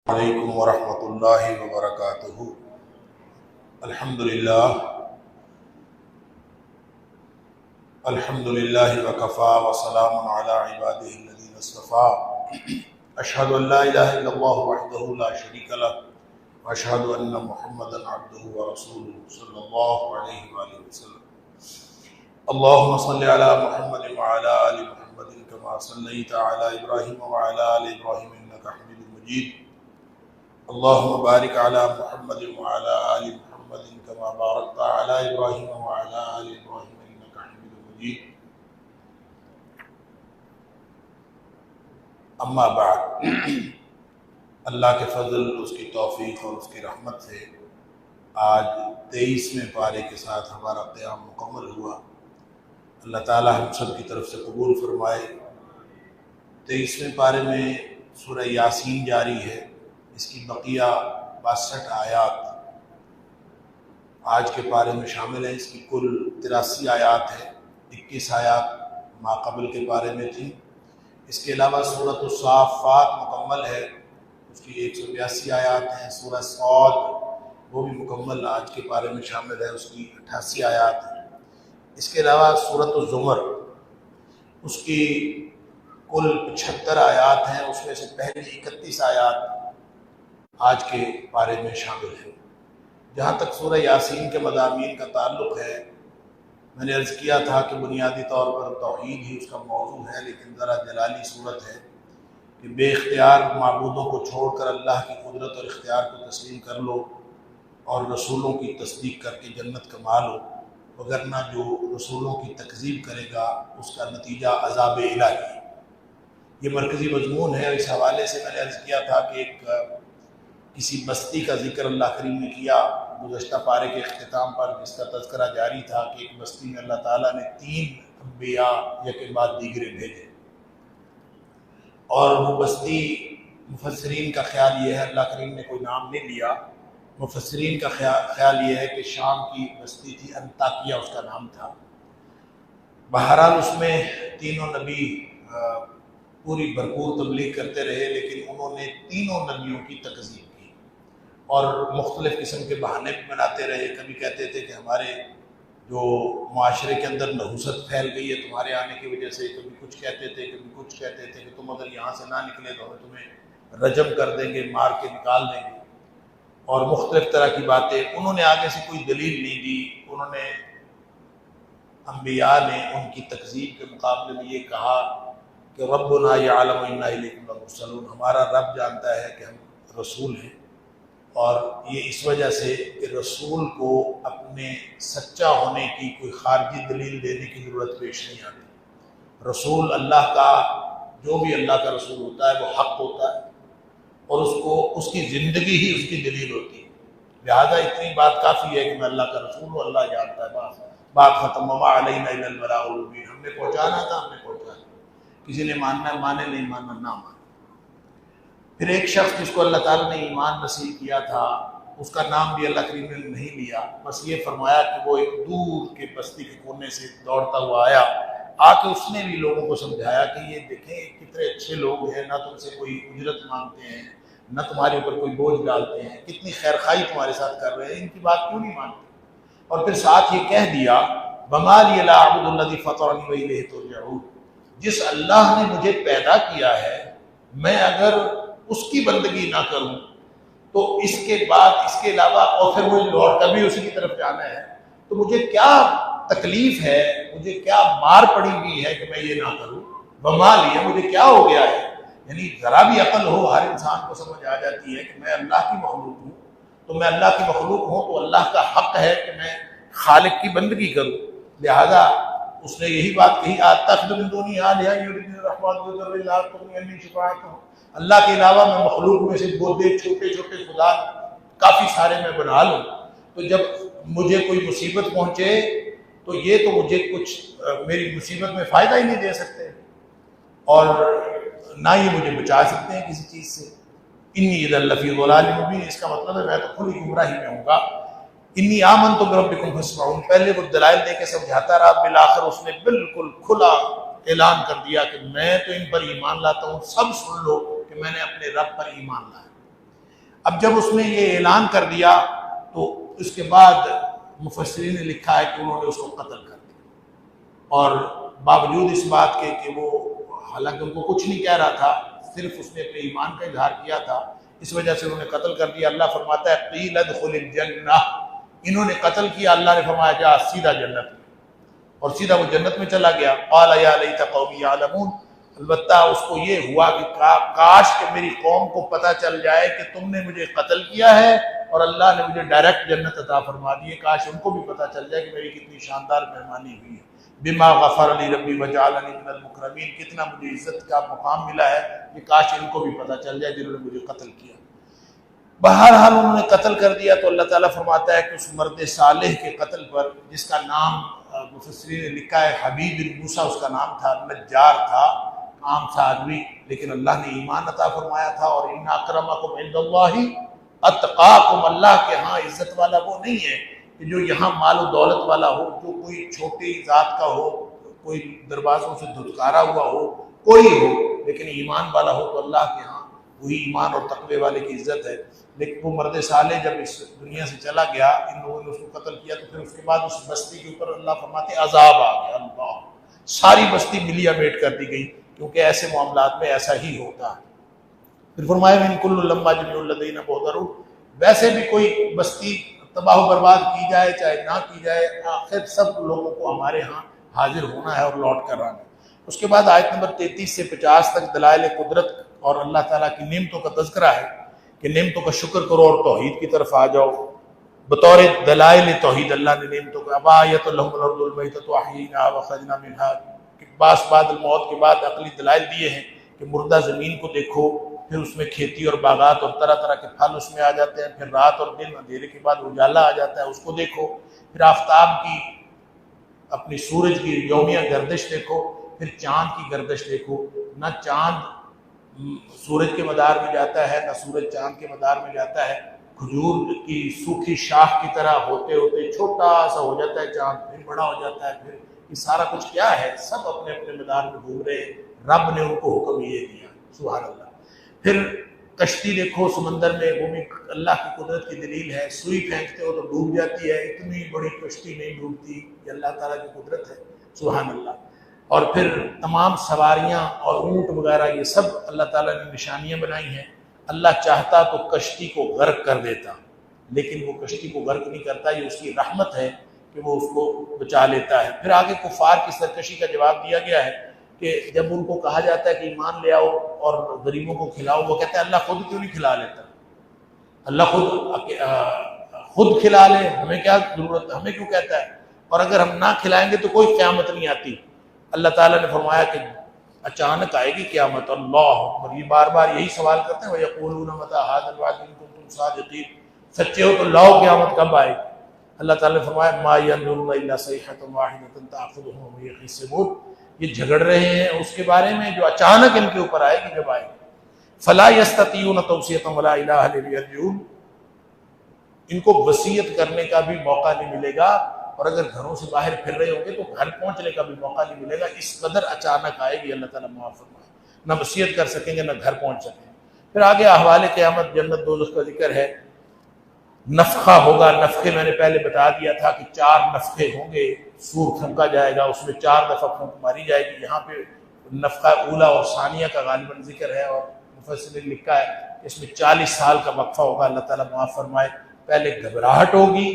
علیکم ورحمۃ اللہ وبرکاتہ۔ الحمدللہ وکفی وسلام علی عبادہ الذین اصطفی۔ اشہد ان لا الہ الا اللہ وحدہ لا شریک لہ واشہد ان محمدا عبدہ ورسولہ صلی اللہ علیہ وآلہ وسلم۔ اللہم صل علی محمد وعلی آل محمد کما صلیت علی ابراہیم وعلی آل ابراہیم انک حمید مجید۔ اللہم بارک علی محمد وعلی آل محمد کما بارکت علی ابراہیم وعلی آل ابراہیم انک حمید مجید۔ اما بعد، اللہ کے فضل، اس کی توفیق اور اس کی رحمت سے آج 23ویں پارے کے ساتھ ہمارا قیام مکمل ہوا۔ اللہ تعالیٰ ہم سب کی طرف سے قبول فرمائے۔ 23ویں پارے میں سورہ یاسین جاری ہے، اس کی بقیہ 62 آیات آج کے پارے میں شامل ہیں۔ اس کی کل 83 آیات ہیں، 21 آیات ما قبل کے پارے میں تھیں۔ اس کے علاوہ سورۃ الصافات مکمل ہے، اس کی 182 آیات ہیں۔ سورہ صاد وہ بھی مکمل آج کے پارے میں شامل ہے، اس کی 88 آیات ہیں۔ اس کے علاوہ سورۃ الزمر، اس کی کل 75 آیات ہیں، اس میں سے پہلی 31 آیات آج کے پارے میں شامل ہے۔ جہاں تک سورہ یاسین کے مضامین کا تعلق ہے، میں نے عرض کیا تھا کہ بنیادی طور پر توحید ہی اس کا موضوع ہے، لیکن ذرا جلالی صورت ہے کہ بے اختیار معبودوں کو چھوڑ کر اللہ کی قدرت اور اختیار کو تسلیم کر لو اور رسولوں کی تصدیق کر کے جنت کما لو، وگرنہ جو رسولوں کی تکذیب کرے گا اس کا نتیجہ عذاب الہی ہے۔ یہ مرکزی مضمون ہے۔ اس حوالے سے میں نے عرض کیا تھا کہ کسی بستی کا ذکر اللہ کریم نے کیا گزشتہ پارے کے اختتام پر، جس کا تذکرہ جاری تھا کہ ایک بستی میں اللہ تعالیٰ نے 3 انبیاء یکے بعد دیگرے بھیجے، اور وہ بستی مفسرین کا خیال یہ ہے، اللہ کریم نے کوئی نام نہیں لیا، مفسرین کا خیال یہ ہے کہ شام کی بستی تھی، انطاکیہ اس کا نام تھا۔ بہرحال اس میں تینوں نبی پوری بھرپور تبلیغ کرتے رہے، لیکن انہوں نے تینوں نبیوں کی تکذیب کی اور مختلف قسم کے بہانے بھی بناتے رہے۔ کبھی کہتے تھے کہ ہمارے جو معاشرے کے اندر نحوست پھیل گئی ہے تمہارے آنے کی وجہ سے، کبھی کچھ کہتے تھے، کبھی کچھ کہتے تھے کہ تم اگر یہاں سے نہ نکلے تو ہم تمہیں رجم کر دیں گے، مار کے نکال دیں گے، اور مختلف طرح کی باتیں۔ انہوں نے آگے سے کوئی دلیل نہیں دی، انہوں نے انبیاء نے ان کی تکذیب کے مقابلے میں یہ کہا کہ ربنا یعلم انا الیکم لمرسلون، ہمارا رب جانتا ہے کہ ہم رسول ہیں، اور یہ اس وجہ سے کہ رسول کو اپنے سچا ہونے کی کوئی خارجی دلیل دینے کی ضرورت پیش نہیں آتی۔ رسول اللہ کا، جو بھی اللہ کا رسول ہوتا ہے وہ حق ہوتا ہے، اور اس کی زندگی ہی اس کی دلیل ہوتی ہے۔ لہذا اتنی بات کافی ہے کہ میں اللہ کا رسول ہوں، اللہ جانتا ہے، بات ختم۔ وما علینا الا البلاغ المبین، ہم نے پہنچانا تھا، ہم نے پہنچانا، کسی نے ماننا ہے مانے، نہیں ماننا نہ مانے۔ پھر ایک شخص جس کو اللہ تعالیٰ نے ایمان نصیب کیا تھا، اس کا نام بھی اللہ کریم نے نہیں لیا، بس یہ فرمایا کہ وہ ایک دور کے بستی کے کونے سے دوڑتا ہوا آیا، آ کے اس نے بھی لوگوں کو سمجھایا کہ یہ دیکھیں کتنے اچھے لوگ ہیں، نہ تم سے کوئی اجرت مانگتے ہیں، نہ تمہارے اوپر کوئی بوجھ ڈالتے ہیں، کتنی خیر خواہی تمہارے ساتھ کر رہے ہیں، ان کی بات کیوں نہیں مانتے؟ اور پھر ساتھ یہ کہہ دیا وما لی لا اعبد الذی فطرنی والیہ ترجعون، جس اللہ نے مجھے پیدا کیا ہے، میں اگر اس کی بندگی نہ کروں تو اس کے بعد، اس کے علاوہ، اور پھر مجھے لوٹ کر بھی اسی کی طرف جانا ہے، تو مجھے کیا تکلیف ہے، مجھے کیا مار پڑی ہوئی ہے کہ میں یہ نہ کروں؟ وما لی، مجھے کیا ہو گیا ہے؟ یعنی ذرا بھی عقل ہو، ہر انسان کو سمجھ آ جاتی ہے کہ میں اللہ کی مخلوق ہوں، تو میں اللہ کی مخلوق ہوں تو اللہ کا حق ہے کہ میں خالق کی بندگی کروں۔ لہذا اس نے یہی بات کہی اتخذ من دونہ آلہۃ یردونی الرحمن بضر لا تغنی عنی شفاعتہم، اللہ کے علاوہ میں مخلوق میں سے بہت چھوٹے چھوٹے خدا کافی سارے میں بنا لوں، تو جب مجھے کوئی مصیبت پہنچے تو یہ تو مجھے کچھ میری مصیبت میں فائدہ ہی نہیں دے سکتے، اور نہ یہ مجھے بچا سکتے ہیں کسی چیز سے۔ انی اذا لفی ضلال مبین، اس کا مطلب ہے میں تو کھلی گمراہی میں ہوں گا۔ انی آمنت بربکم فاسمعون، پہلے وہ دلائل دے کے سمجھاتا رہا، بالآخر اس نے بالکل کھلا اعلان کر دیا کہ میں تو ان پر ایمان لاتا ہوں، سب سن لو کہ میں نے اپنے رب پر ایمان لایا۔ اب جب اس نے یہ اعلان کر دیا تو اس کے بعد مفسرین نے لکھا ہے کہ انہوں نے اس کو قتل کر دیا، اور باوجود اس بات کے کہ وہ حالانکہ ان کو کچھ نہیں کہہ رہا تھا، صرف اس نے اپنے ایمان کا اظہار کیا تھا، اس وجہ سے انہوں نے قتل کر دیا۔ اللہ فرماتا ہے قیل ادخل الجنہ، انہوں نے قتل کیا، اللہ نے فرمایا جا سیدھا جنت میں، اور سیدھا وہ جنت میں چلا گیا۔ قال یا لیت قومی یعلمون، البتہ اس کو یہ ہوا کہ کاش کہ میری قوم کو پتہ چل جائے کہ تم نے مجھے قتل کیا ہے اور اللہ نے مجھے ڈائریکٹ جنت عطا فرما دی ہے، کاش ان کو بھی پتہ چل جائے کہ میری کتنی شاندار مہمانی ہوئی ہے۔ بما غفر لی ربی وجعلنی من المکرمین، کتنا مجھے عزت کا مقام ملا ہے، یہ کاش ان کو بھی پتہ چل جائے جنہوں نے مجھے قتل کیا۔ بہرحال انہوں نے قتل کر دیا، تو اللہ تعالیٰ فرماتا ہے کہ اس مرد صالح کے قتل پر، جس کا نام مفسرین نے لکھا ہے حبیب بن موسیٰ اس کا نام تھا، نجار تھا، عام سا آدمی، لیکن اللہ نے ایمان عطا فرمایا تھا۔ اور ان اکرمکم عند اللہ اتقاکم، اللہ کے ہاں عزت والا وہ نہیں ہے کہ جو یہاں مال و دولت والا ہو، جو کوئی چھوٹی ذات کا ہو، کوئی دروازوں سے دھتکارا ہوا ہو، کوئی ہو، لیکن ایمان والا ہو تو اللہ کے ہاں وہی ایمان اور تقوی والے کی عزت ہے۔ لیکن وہ مرد صالح جب اس دنیا سے چلا گیا، ان لوگوں نے اس کو قتل کیا، تو پھر اس کے بعد اس بستی کے اوپر اللہ فرماتے عذاب آ گیا، اللہ، ساری بستی ملیا میٹ کر دی گئی، کیونکہ ایسے معاملات میں ایسا ہی ہوتا ہے۔ پھر فرمایا من کل لما جميع الذین محضرون، ویسے بھی کوئی بستی تباہ و برباد کی جائے چاہے نہ کی جائے، آخر سب لوگوں کو ہمارے ہاں حاضر ہونا ہے اور لوٹ کر آنا ہے۔ اس کے بعد آیت نمبر 33 سے 50 تک دلائل قدرت اور اللہ تعالیٰ کی نعمتوں کا تذکرہ ہے کہ نعمتوں کا شکر کرو اور توحید کی طرف آ جاؤ۔ بطور دلائل توحید اللہ نے نعمتوں کا ابایت لهم الارض المیتۃ واحییناها واخرجنا منها، بعض بعد الموت کے بعد عقلی دلائل دیے ہیں کہ مردہ زمین کو دیکھو، پھر اس میں کھیتی اور باغات اور طرح طرح کے پھل اس میں آ جاتے ہیں، پھر رات اور دن، اندھیرے کے بعد اجالا آ جاتا ہے، اس کو دیکھو، پھر آفتاب کی اپنی سورج کی یومیہ گردش دیکھو، پھر چاند کی گردش دیکھو، نہ چاند سورج کے مدار میں جاتا ہے نہ سورج چاند کے مدار میں جاتا ہے، کھجور کی سوکھی شاخ کی طرح ہوتے ہوتے چھوٹا سا ہو جاتا ہے چاند، پھر بڑا ہو جاتا ہے، پھر یہ سارا کچھ کیا ہے، سب اپنے اپنے مدار میں گھوم رہے ہیں، رب نے ان کو حکم یہ دیا، سبحان اللہ۔ پھر کشتی دیکھو سمندر میں، وہ بھی اللہ کی قدرت کی دلیل ہے، سوئی پھینکتے ہو تو ڈوب جاتی ہے، اتنی بڑی کشتی نہیں ڈوبتی، یہ اللہ تعالیٰ کی قدرت ہے، سبحان اللہ۔ اور پھر تمام سواریاں اور اونٹ وغیرہ یہ سب اللہ تعالیٰ نے نشانیاں بنائی ہیں۔ اللہ چاہتا تو کشتی کو غرق کر دیتا، لیکن وہ کشتی کو غرق نہیں کرتا، یہ اس کی رحمت ہے کہ وہ اس کو بچا لیتا ہے۔ پھر آگے کفار کی سرکشی کا جواب دیا گیا ہے کہ جب ان کو کہا جاتا ہے کہ ایمان لے آؤ اور غریبوں کو کھلاؤ، وہ کہتے ہیں اللہ خود کیوں نہیں کھلا لیتا، اللہ خود کھلا لے، ہمیں کیا ضرورت، ہمیں کیوں کہتا ہے، اور اگر ہم نہ کھلائیں گے تو کوئی قیامت نہیں آتی۔ اللہ تعالیٰ نے فرمایا کہ اچانک آئے گی قیامت، اللہ اکبر، یہ بار بار یہی سوال کرتے ہیں وَيَقُولُونَ مَتَىٰ هَٰذَا الْوَعْدُ إِن كُنتُمْ صَادِقِينَ، سچے ہو تو لاؤ قیامت کب آئے گی۔ اللہ تعالیٰ نے فرمایا مَا يَنظُرُونَ إِلَّا صَيْحَةً وَاحِدَةً تَأْخُذُهُمْ وَهُمْ يَخِصِّمُونَ، یہ جھگڑ رہے ہیں اس کے بارے میں جو اچانک ان کے اوپر آئے گی، جب آئے گی۔ فَلَا يَسْتَطِيعُونَ تَوْصِيَةً وَلَا إِلَىٰ أَهْلِهِمْ يَرْجِعُونَ، ان کو وصیت کرنے کا بھی موقع نہیں ملے گا، اور اگر گھروں سے باہر پھر رہے ہوں گے تو گھر پہنچنے کا بھی موقع نہیں ملے گا، اس قدر اچانک آئے گی، اللہ تعالیٰ معاف فرمائے، نہ وصیت کر سکیں گے نہ گھر پہنچ سکیں گے۔ پھر آگے احوال قیامت، جنت دوزخ کا ذکر ہے، نفخہ ہوگا، نفخے میں نے پہلے بتا دیا تھا کہ 4 نفخے ہوں گے، سور پھونکا جائے گا، اس میں 4 دفعہ پھونک ماری جائے گی۔ یہاں پہ نفخہ اولا اور ثانیہ کا غالباً ذکر ہے، اور مفسر نے لکھا ہے کہ اس میں 40 سال کا وقفہ ہوگا، اللہ تعالیٰ معاف فرمائے۔ پہلے گھبراہٹ ہوگی،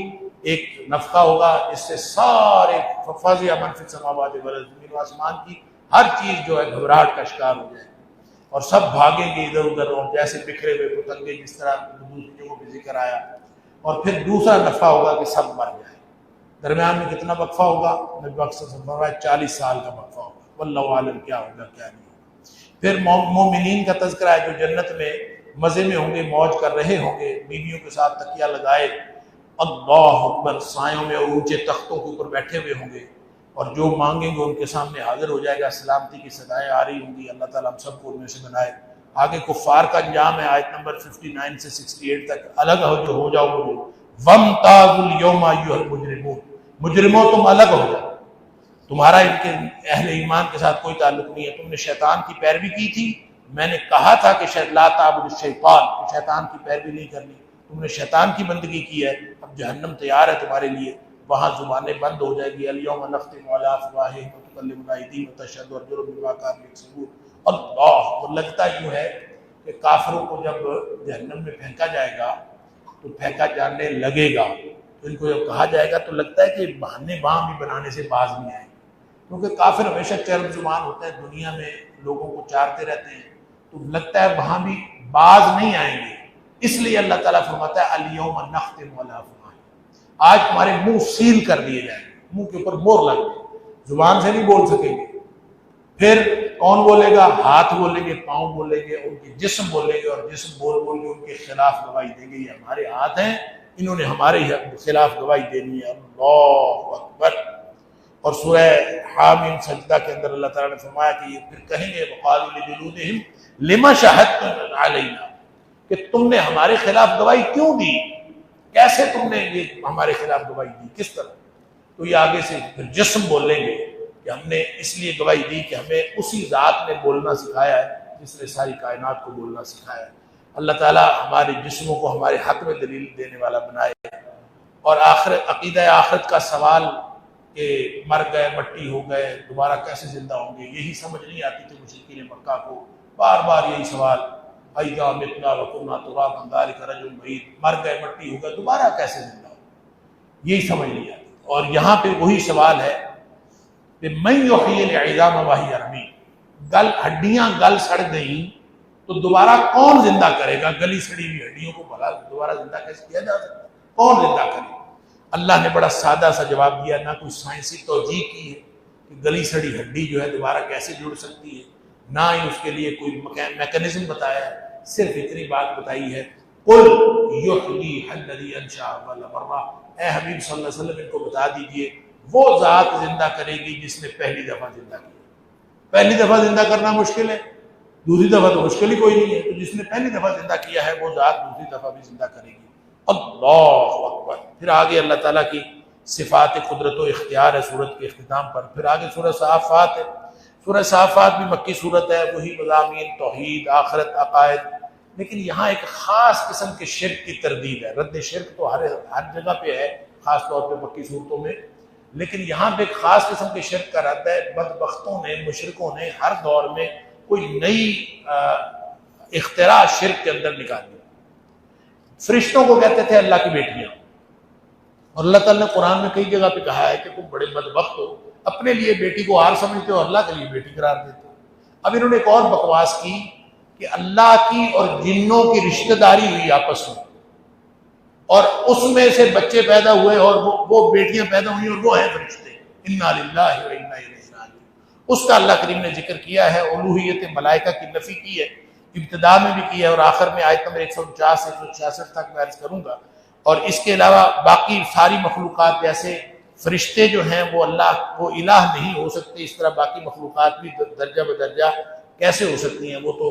ایک نفخہ ہوگا جس سے سارے فَفَزِعَ مَن فِي السَّمَاوَاتِ وَالْأَرْضِ، زمین و آسمان کی ہر چیز جو ہے گھبراہٹ کا شکار ہو جائے اور سب بھاگیں گے ادھر ادھر، اور جیسے بکھرے ہوئے پتنگے، جس طرح دوسری جگہوں پہ ذکر آیا۔ اور پھر دوسرا نفخہ ہوگا کہ سب مر جائیں۔ درمیان میں کتنا وقفہ ہوگا؟ نبی پاک صلی اللہ علیہ وسلم فرمایا 40 سال کا وقفہ ہوگا، واللہ عالم کیا ہوگا کیا نہیں ہوگا۔ پھر مومنین کا تذکرہ ہے جو جنت میں مزے میں ہوں گے، موج کر رہے ہوں گے، بیویوں کے ساتھ تکیہ لگائے، اللہ اکبر، سایوں میں اور اونچے تختوں کے اوپر بیٹھے ہوئے ہوں گے، اور جو مانگیں گے ان کے سامنے حاضر ہو جائے گا، سلامتی کی صدائیں آ رہی ہوں گی، اللہ تعالیٰ ہم سب کو ان میں سے بنائے۔ آگے کفار کا انجام ہے، آیت نمبر 59 سے 68 تک، الگ ہو جاؤ مجھے، وَامْتَازُوا الْيَوْمَ أَيُّهَا الْمُجْرِمُونَ، مجرموں تم الگ ہو جاؤ، تمہارا ان کے اہل ایمان کے ساتھ کوئی تعلق نہیں ہے، تم نے شیطان کی پیروی کی تھی میں نے کہا تھا کہ لا تعبد الشیطان، کہ شیطان کی پیروی نہیں کرنی، تم نے شیطان کی بندگی کی ہے، اب جہنم تیار ہے تمہارے لیے، وہاں زبانیں بند ہو جائے گی، الیوم نختم علی افواہہم وتکلمنا ایدیہم وتشہد ارجلہم بما کانوا یکسبون۔ اللہ، تو لگتا یوں ہے کہ کافروں کو جب جہنم میں پھینکا جائے گا تو پھینکا جانے لگے گا، تو ان کو جب کہا جائے گا تو لگتا ہے کہ بہانے بھی بنانے سے باز نہیں آئیں گے، کیونکہ کافر ہمیشہ چرب زبان ہوتے ہیں، دنیا میں لوگوں کو چارتے رہتے ہیں، تو لگتا ہے وہاں بھی باز نہیں آئیں گے۔ اس لیے اللہ تعالیٰ فرماتا ہے الیوم نختم علی افواہہم، آج تمہارے منہ سیل کر دیے جائیں گے، منہ کے اوپر مور لگ گئی، زبان سے نہیں بول سکیں گے۔ پھر کون بولے گا؟ ہاتھ بولیں گے، پاؤں بولیں گے، ان کے جسم بولیں گے، اور جسم بول بول کے ان کے خلاف گواہی دیں گے، یہ ہمارے ہاتھ ہیں، انہوں نے ہمارے خلاف گواہی دینی ہے۔ اللہ اکبر۔ اور سورہ حامیم سجدہ کے اندر اللہ تعالیٰ نے فرمایا کہ یہ پھر کہیں گے وقالوا لجلودہم لما شہدتم علینا، کہ تم نے ہمارے خلاف گواہی کیوں دی، کیسے تم نے یہ ہمارے خلاف گواہی دی، کس طرح؟ تو یہ آگے سے پھر جسم بولیں گے کہ ہم نے اس لیے گواہی دی کہ ہمیں اسی ذات نے بولنا سکھایا ہے جس نے ساری کائنات کو بولنا سکھایا ہے۔ اللہ تعالیٰ ہمارے جسموں کو ہمارے حق میں دلیل دینے والا بنائے۔ اور عقیدہ آخرت کا سوال کہ مر گئے، مٹی ہو گئے، دوبارہ کیسے زندہ ہوں گے، یہی سمجھ نہیں آتی تھی مشرکین مکہ کو، بار بار یہی سوال، اذا متنا وکنا ترابا ذلک رجل بعید، مر گئے، مٹی ہو گئے، دوبارہ کیسے زندہ ہوں، یہی سمجھ نہیں آتی۔ اور یہاں پہ وہی سوال ہے کہ من یحیی العظام وہی رمیم، ہڈیاں گل سڑ گئیں تو دوبارہ کون زندہ کرے گا؟ گلی سڑی ہوئی ہڈیوں کو بھلا دوبارہ زندہ کیسے کیا جا سکتا ہے؟ کون زندہ کرے؟ اللہ نے بڑا سادہ سا جواب دیا، نہ کوئی سائنسی توجیہ کی ہے کہ گلی سڑی ہڈی جو ہے دوبارہ کیسے جڑ سکتی ہے، نہ ہی اس کے لیے کوئی میکانزم بتایا ہے، صرف اتنی بات بتائی ہے قل یحییھا الذی انشأ اول مرہ، اے حبیب صلی اللہ علیہ وسلم ان کو بتا دیجئے وہ ذات زندہ کرے گی جس نے پہلی دفعہ زندہ کیا۔ پہلی دفعہ زندہ کرنا مشکل ہے، دوسری دفعہ تو مشکل ہی کوئی نہیں ہے، تو جس نے پہلی دفعہ زندہ کیا ہے وہ ذات دوسری دفعہ بھی زندہ کرے گی۔ اللہ اکبر۔ پھر آگے اللہ تعالیٰ کی صفات قدرت و اختیار ہے سورت کے اختتام پر۔ پھر آگے سورہ صافات ہے۔ سورہ صافات بھی مکی صورت ہے، وہی مضامین توحید، آخرت، عقائد، لیکن یہاں ایک خاص قسم کے شرک کی تردید ہے۔ رد شرک تو ہر جگہ پہ ہے، خاص طور پہ مکی صورتوں میں، لیکن یہاں پہ ایک خاص قسم کے شرک کا رد ہے۔ بدبختوں نے، مشرکوں نے ہر دور میں کوئی نئی اختراع شرک کے اندر نکالی۔ فرشتوں کو کہتے تھے اللہ کی بیٹیاں، اور اللہ تعالیٰ نے قرآن میں کئی جگہ پہ کہا ہے کہ تم بڑے بدبخت ہو، اپنے لیے بیٹی کو ہار سمجھتے ہو، اللہ کے لیے بیٹی قرار دیتے ہو۔ اب انہوں نے ایک اور بکواس کی کہ اللہ کی اور جنوں کی رشتہ داری ہوئی آپس میں، اور اس میں سے بچے پیدا ہوئے اور وہ بیٹیاں پیدا ہوئی اور وہ ہیں فرشتے۔ انا للہ و انا الیہ راجعون۔ اس کا اللہ کریم نے ذکر کیا ہے، الوہیت ملائکہ کی نفی کی ہے، ابتدا میں بھی کی ہے، اور آخر میں آیت نمبر 149 سے 166 تک میں عرض کروں گا۔ اور اس کے علاوہ باقی ساری مخلوقات جیسے فرشتے جو ہیں وہ اللہ وہ الہ نہیں ہو سکتے، اس طرح باقی مخلوقات بھی درجہ بدرجہ کیسے ہو سکتی ہیں، وہ تو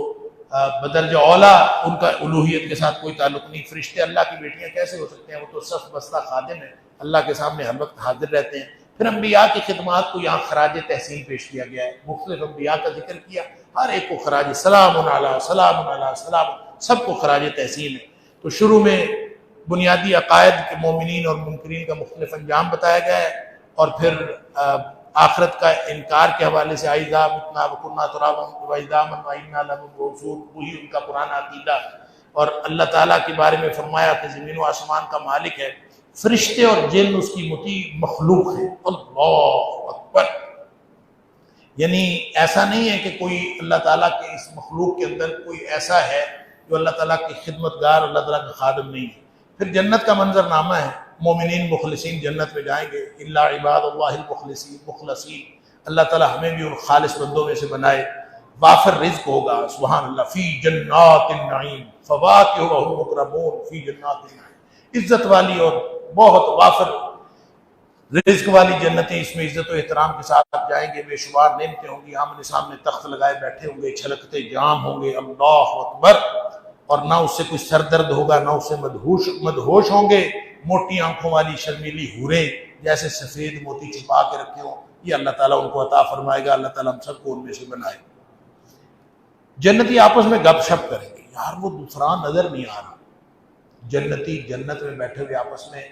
بدرجہ اولا ان کا الوہیت کے ساتھ کوئی تعلق نہیں۔ فرشتے اللہ کی بیٹیاں کیسے ہو سکتے ہیں؟ وہ تو صف بستہ خادم ہیں، اللہ کے سامنے ہر وقت حاضر رہتے ہیں۔ پھر انبیاء کی خدمات کو یہاں خراج تحسین پیش کیا گیا ہے، مختلف انبیاء کا ذکر کیا، ہر ایک کو خراج سلام علیہ سلام علیہ سلام، سب کو خراج تحسین ہے۔ تو شروع میں بنیادی عقائد کے مومنین اور منکرین کا مختلف انجام بتایا گیا ہے، اور پھر آخرت کا انکار کے حوالے سے اذا متنا وکنا ترابا وعظاما وانا لمبعوثون، وہی ان کا پرانا عقیدہ۔ اور اللہ تعالیٰ کے بارے میں فرمایا کہ زمین و آسمان کا مالک ہے، فرشتے اور جن اس کی مطیع مخلوق ہیں۔ اللہ اکبر۔ یعنی ایسا نہیں ہے کہ کوئی اللہ تعالیٰ کے اس مخلوق کے اندر کوئی ایسا ہے جو اللہ تعالیٰ کی خدمت گار، اللہ تعالیٰ کا خادم نہیں ہے۔ پھر جنت کا منظر نامہ ہے، مومنین مخلصین جنت میں جائیں گے، الا عباد اللہ المخلصین مخلصین، اللہ تعالیٰ ہمیں بھی ان خالص بندوں میں سے بنائے۔ وافر رزق ہوگا، سبحان اللہ، فی جنات النعیم فواکہ وہم مکرمون فی جنات النعیم، عزت والی اور بہت وافر رزق والی جنتیں، اس میں عزت و احترام کے ساتھ جائیں گے، بے شمار نعمتیں ہوں گی، آمنے سامنے تخت لگائے بیٹھے ہوں گے، چھلکتے جام ہوں گے، اللہ اکبر۔ اور نہ اس سے کوئی سر درد ہوگا، نہ اس سے مدہوش ہوں گے، موٹی آنکھوں والی شرمیلی حوریں جیسے سفید موتی چھپا کے رکھے ہوں، یہ اللہ تعالیٰ ان کو عطا فرمائے گا۔ اللہ تعالیٰ ہم سب کو ان میں سے بنائے۔ جنتی آپس میں گپ شپ کریں گے، یار وہ دوسرا نظر نہیں آ رہا، جنتی جنت میں بیٹھے ہوئے آپس میں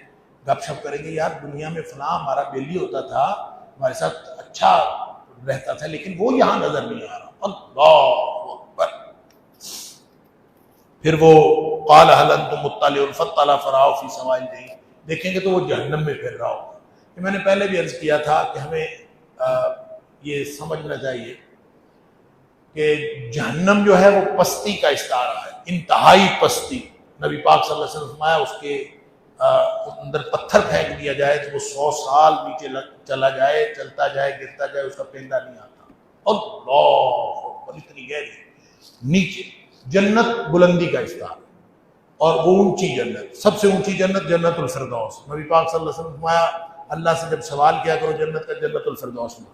گپ شپ کریں گے، یار دنیا میں فلاں ہمارا بیلی ہوتا تھا، ہمارے ساتھ اچھا رہتا تھا، لیکن وہ یہاں نظر نہیں آ رہا۔ اللہ اکبر۔ پھر وہ قال هل انتم مطلعون فاطلع فرآہ فی سواء الجحیم، دیکھیں گے تو وہ جہنم میں پھر رہا ہوگا۔ کہ میں نے پہلے بھی عرض کیا تھا کہ ہمیں یہ سمجھنا چاہیے کہ جہنم جو ہے وہ پستی کا استعارہ ہے، انتہائی پستی۔ نبی پاک صلی اللہ علیہ وسلم فرمایا اس کے اندر پتھر پھینک دیا جائے تو وہ 100 سال نیچے چلا جائے، چلتا جائے، گرتا جائے، اس کا پیندا نہیں آتا۔ اللہ اکبر، اتنی گہری نیچے۔ جنت بلندی کا استعارہ اور وہ اونچی جنت، سب سے اونچی جنت جنت الفردوس۔ نبی پاک صلی اللہ علیہ وسلم فرمایا اللہ سے جب سوال کیا کرو جنت کا، جنت الفردوس میں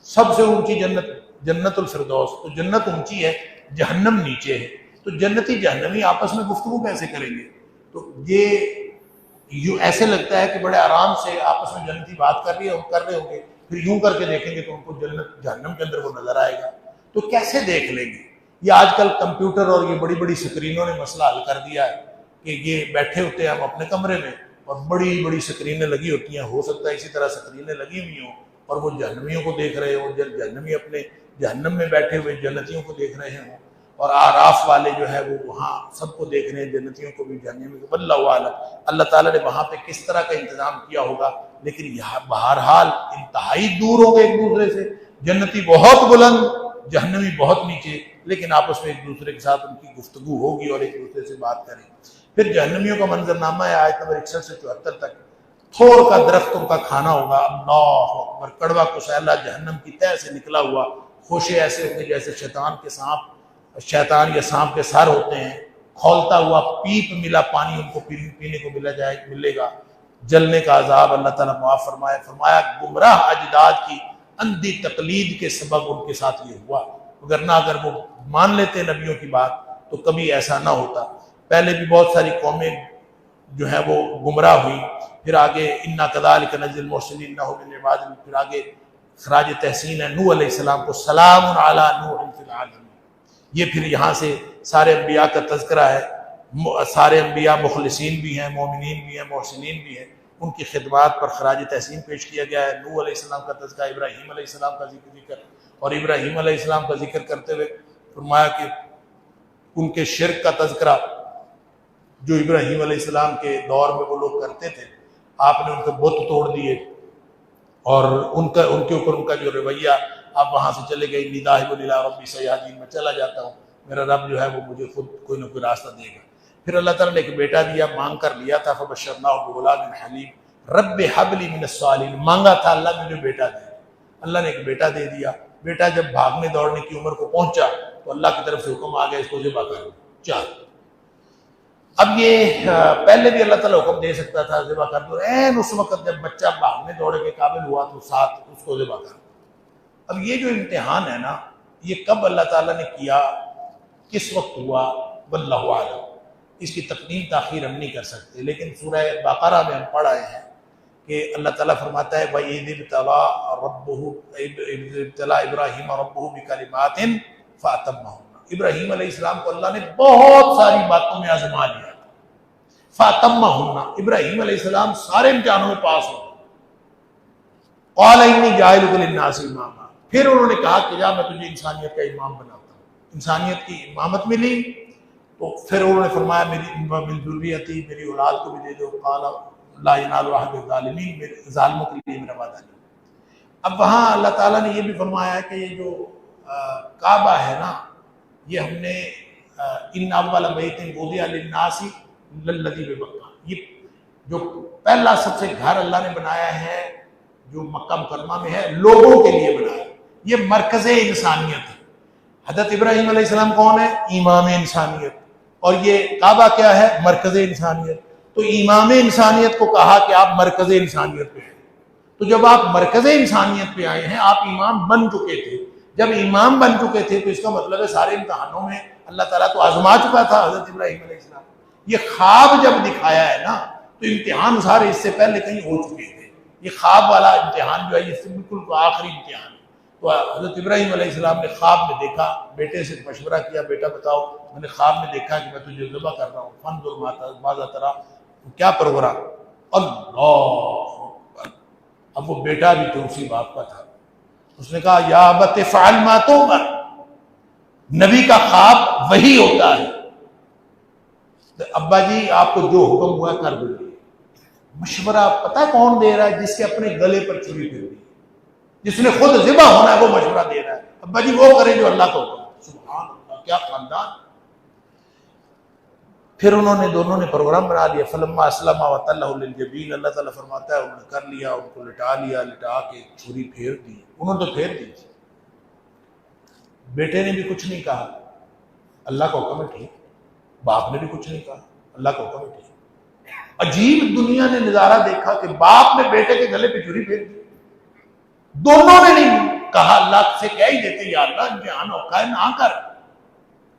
سب سے اونچی جنت جنت الفردوس۔ تو جنت اونچی ہے، جہنم نیچے ہے، تو جنتی جہنمی آپس میں گفتگو کیسے کریں گے؟ تو یہ یوں ایسے لگتا ہے کہ بڑے آرام سے آپس میں جنتی بات کر رہے ہوں گے، پھر یوں کر کے دیکھیں گے تو ان کو جنت جہنم کے اندر وہ نظر آئے گا، تو کیسے دیکھ لیں گے؟ یہ آج کل کمپیوٹر اور یہ بڑی بڑی سکرینوں نے مسئلہ حل کر دیا ہے کہ یہ بیٹھے ہوتے ہیں ہم اپنے کمرے میں اور بڑی بڑی سکرینیں لگی ہوتی ہیں، ہو سکتا ہے اسی طرح سکرینیں لگی ہوئی ہوں اور وہ جہنمیوں کو دیکھ رہے ہوں، جہنمی اپنے جہنم میں بیٹھے ہوئے جنتیوں کو دیکھ رہے ہوں، اور آراف والے جو ہے وہ وہاں سب کو دیکھ رہے ہیں، جنتیوں کو بھی جہنمیوں کو۔ واللہ اعلم اللہ تعالیٰ نے وہاں پہ کس طرح کا انتظام کیا ہوگا، لیکن یہاں بہرحال انتہائی دور ہوں گے ایک دوسرے سے، جنتی بہت بلند، جہنمی بہت نیچے، لیکن آپس میں ایک دوسرے کے ساتھ ان کی گفتگو ہوگی اور ایک دوسرے سے بات کریں گے۔ پھر جہنمیوں کا منظرنامہ ہے آیت نمبر 61 سے 74 تک، تھور کا درخت ان کا کھانا ہوگا، اللہ اکبر، کڑوا کسیلا جہنم کی تہہ سے نکلا ہوا، خوشے ایسے ہوں گے جیسے شیطان یا سانپ کے سر ہوتے ہیں، کھولتا ہوا پیپ ملا پانی ان کو پینے کو ملے گا، جلنے کا عذاب اللہ تعالیٰ معاف فرمائے۔ فرمایا گمراہ اجداد کی اندھی تقلید کے سبب ان کے ساتھ یہ ہوا، وگرنہ اگر وہ مان لیتے نبیوں کی بات تو کبھی ایسا نہ ہوتا۔ پہلے بھی بہت ساری قومیں جو ہیں وہ گمراہ ہوئی، پھر آگے انا کذالک نجزی المحسنین انہ من عبادنا، پھر آگے خراج تحسین ہے نوح علیہ السلام کو، سلام علی نوح فی العالمین۔ یہ پھر یہاں سے سارے انبیاء کا تذکرہ ہے، سارے انبیاء مخلصین بھی ہیں، مومنین بھی ہیں، محسنین بھی ہیں، ان کی خدمات پر خراج تحسین پیش کیا گیا ہے۔ نوح علیہ السلام کا تذکرہ، ابراہیم علیہ السلام کا ذکر، اور ابراہیم علیہ السلام کا ذکر کرتے ہوئے فرمایا کہ ان کے شرک کا تذکرہ جو ابراہیم علیہ السلام کے دور میں وہ لوگ کرتے تھے، آپ نے ان کے بت توڑ دیے، اور ان کے اوپر ان کا جو رویہ، آپ وہاں سے چلے گئے، انی ذاہب الی ربی سیہدین، میں چلا جاتا ہوں، میرا رب جو ہے وہ مجھے خود کوئی نہ کوئی راستہ دے گا۔ پھر اللہ تعالیٰ نے ایک بیٹا دیا، مانگ کر لیا تھا، فبشرناہ بغلام حلیم، رب حب لی من الصالحین، مانگا تھا اللہ مجھے بیٹا دے، اللہ نے ایک بیٹا دے دیا۔ بیٹا جب بھاگنے دوڑنے کی عمر کو پہنچا تو اللہ کی طرف سے حکم آ گیا اس کو ذبح کر، چل۔ اب یہ پہلے بھی اللہ تعالیٰ حکم دے سکتا تھا ذبح کر دو، اس وقت جب بچہ بھاگنے دوڑنے کے قابل ہوا تو ساتھ اس کو ذبح کر۔ اب یہ جو امتحان ہے نا، یہ کب اللہ تعالیٰ نے کیا، کس وقت ہوا، واللہ اعلم، اس کی تقدیم تاخیر ہم نہیں کر سکتے، لیکن سورہ بقرہ میں ہم پڑھ آئے ہیں کہ اللہ تعالیٰ فرماتا ہے وَإِذِ ابْتَلَىٰ إِبْرَاهِيمَ رَبُّهُ بِكَلِمَاتٍ فَأَتَمَّهُنَّ، ابراہیم علیہ السلام کو اللہ نے بہت ساری باتوں میں آزما لیا، فَأَتَمَّهُنَّ، ابراہیم علیہ السلام سارے امتحانوں میں پاس ہو گئے۔ قَالَ إِنِّي جَاعِلُكَ لِلنَّاسِ إِمَامًا، پھر انہوں نے کہا کہ جا میں تجھے انسانیت کا امام بناتا ہوں، انسانیت کی امامت ملی، تو پھر انہوں نے فرمایا میری من ذریتی، میری اولاد کو بھی دے دو، قال لا ینال عہد الظالمین، ظالموں کے لیے میرا وعدہ نہیں۔ اب وہاں اللہ تعالیٰ نے یہ بھی فرمایا ہے کہ یہ جو کعبہ ہے نا، یہ ہم نے ان اول بیت وضع للناس للذی ببکہ، یہ جو پہلا سب سے گھر اللہ نے بنایا ہے جو مکہ مکرمہ میں ہے، لوگوں کے لیے بنایا، یہ مرکز انسانیت ہے۔ حضرت ابراہیم علیہ السلام کون ہے؟ امام انسانیت، اور یہ کعبہ کیا ہے؟ مرکز انسانیت۔ تو امام انسانیت کو کہا کہ آپ مرکز انسانیت پہ ہیں، تو جب آپ مرکز انسانیت پہ آئے ہیں، آپ امام بن چکے تھے، جب امام بن چکے تھے تو اس کا مطلب ہے سارے امتحانوں میں اللہ تعالیٰ تو آزما چکا تھا حضرت ابراہیم علیہ السلام۔ یہ خواب جب دکھایا ہے نا تو امتحان سارے اس سے پہلے کہیں ہو چکے تھے، یہ خواب والا امتحان جو ہے یہ بالکل آخری امتحان ہے۔ تو حضرت ابراہیم علیہ السلام نے خواب میں دیکھا، بیٹے سے مشورہ کیا، بیٹا بتاؤ میں نے خواب میں دیکھا کہ میں تجھے ذبح کر رہا ہوں، فانظر ماذا ترى، کیا پروگرام؟ اللہ اکبر۔ اب وہ بیٹا بھی تو اسی باپ کا تھا، اس نے کہا یا ابت افعل ما تؤمر، نبی کا خواب وہی ہوتا ہے، ابا جی آپ کو جو حکم ہوا کر دیجیے۔ مشورہ پتہ کون دے رہا ہے؟ جس کے اپنے گلے پر چھری پھر دی، جس نے خود ذبح ہونا ہے وہ مشورہ دے رہا ہے، ابا جی وہ کریں جو اللہ کو حکم ہے۔ سبحان اللہ، کیا خاندان۔ پھر انہوں نے دونوں نے پروگرام بنا لیا، فلما اسلم وتلہ للجبین، اللہ تعالیٰ فرماتا ہے انہوں نے کر لیا، ان کو لٹا لیا، لٹا کے چھری پھیر دی، انہوں نے تو پھیر دی۔ بیٹے نے بھی کچھ نہیں کہا، اللہ کا حکم ہے ٹھیک، باپ نے بھی کچھ نہیں کہا، اللہ کا حکم ہے ٹھیک۔ عجیب دنیا نے نظارہ دیکھا کہ باپ نے بیٹے کے گلے پہ چھری پھیر دی، دونوں نے نہیں کہا، اللہ سے کہہ ہی دیتے یا اللہ امتحان ہوتا ہے نہ کر،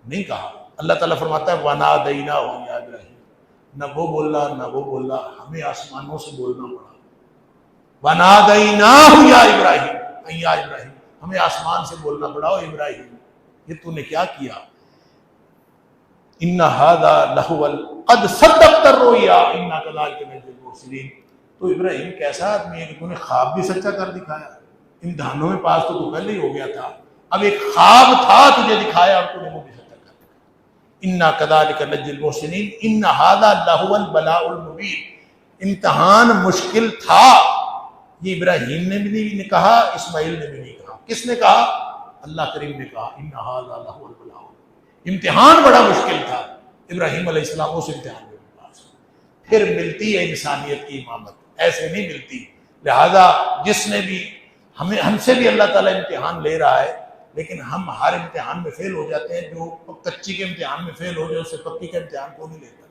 نہیں کہا۔ اللہ تعالیٰ فرماتا ہے وَنَادَيْنَاهُ يَا إِبْرَاهِيمُ، نہ وہ بولا نہ وہ بولا، ہمیں آسمانوں سے بولنا پڑا، وَنَادَيْنَاهُ يَا إِبْرَاهِيمُ، یا ابراہیم، ہمیں آسمان سے بولنا پڑا، او ابراہیم یہ تو نے کیا کیا، إِنَّ هَذَا لَهُوَ قَدْ صَدَّقْتَ الرُّؤْيَا إِنَّا كَذَلِكَ نَجْزِي الْمُحْسِنِينَ۔ تو ابراہیم کیسا آدمی ہے کہ تو نے خواب بھی سچا کر دکھایا، امتحانوں میں پاس تو پہلے ہی ہو گیا تھا، اب ایک خواب تھا تجھے دکھایا اور تو نے وہ بھی سچا کر دکھایا۔ انا کذالک نجزی المحسنین ان ھذا لہو البلاء المبین، امتحان مشکل تھا، یہ ابراہیم نے بھی نہیں کہا، اسماعیل نے بھی نہیں کہا، کس نے کہا؟ اللہ کریم نے کہا ان ھذا لہو البلاء، امتحان بڑا مشکل تھا، ابراہیم علیہ السلام اس امتحان میں پاس۔ پھر ملتی ہے انسانیت کی امامت، ایسے نہیں ملتی۔ لہذا جس نے بھی ہم سے بھی اللہ تعالیٰ امتحان لے رہا ہے، لیکن ہم ہر امتحان میں فیل ہو جاتے ہیں، جو کچی کے امتحان میں فیل ہو جائے اس سے پکی کا امتحان کو نہیں لیتا۔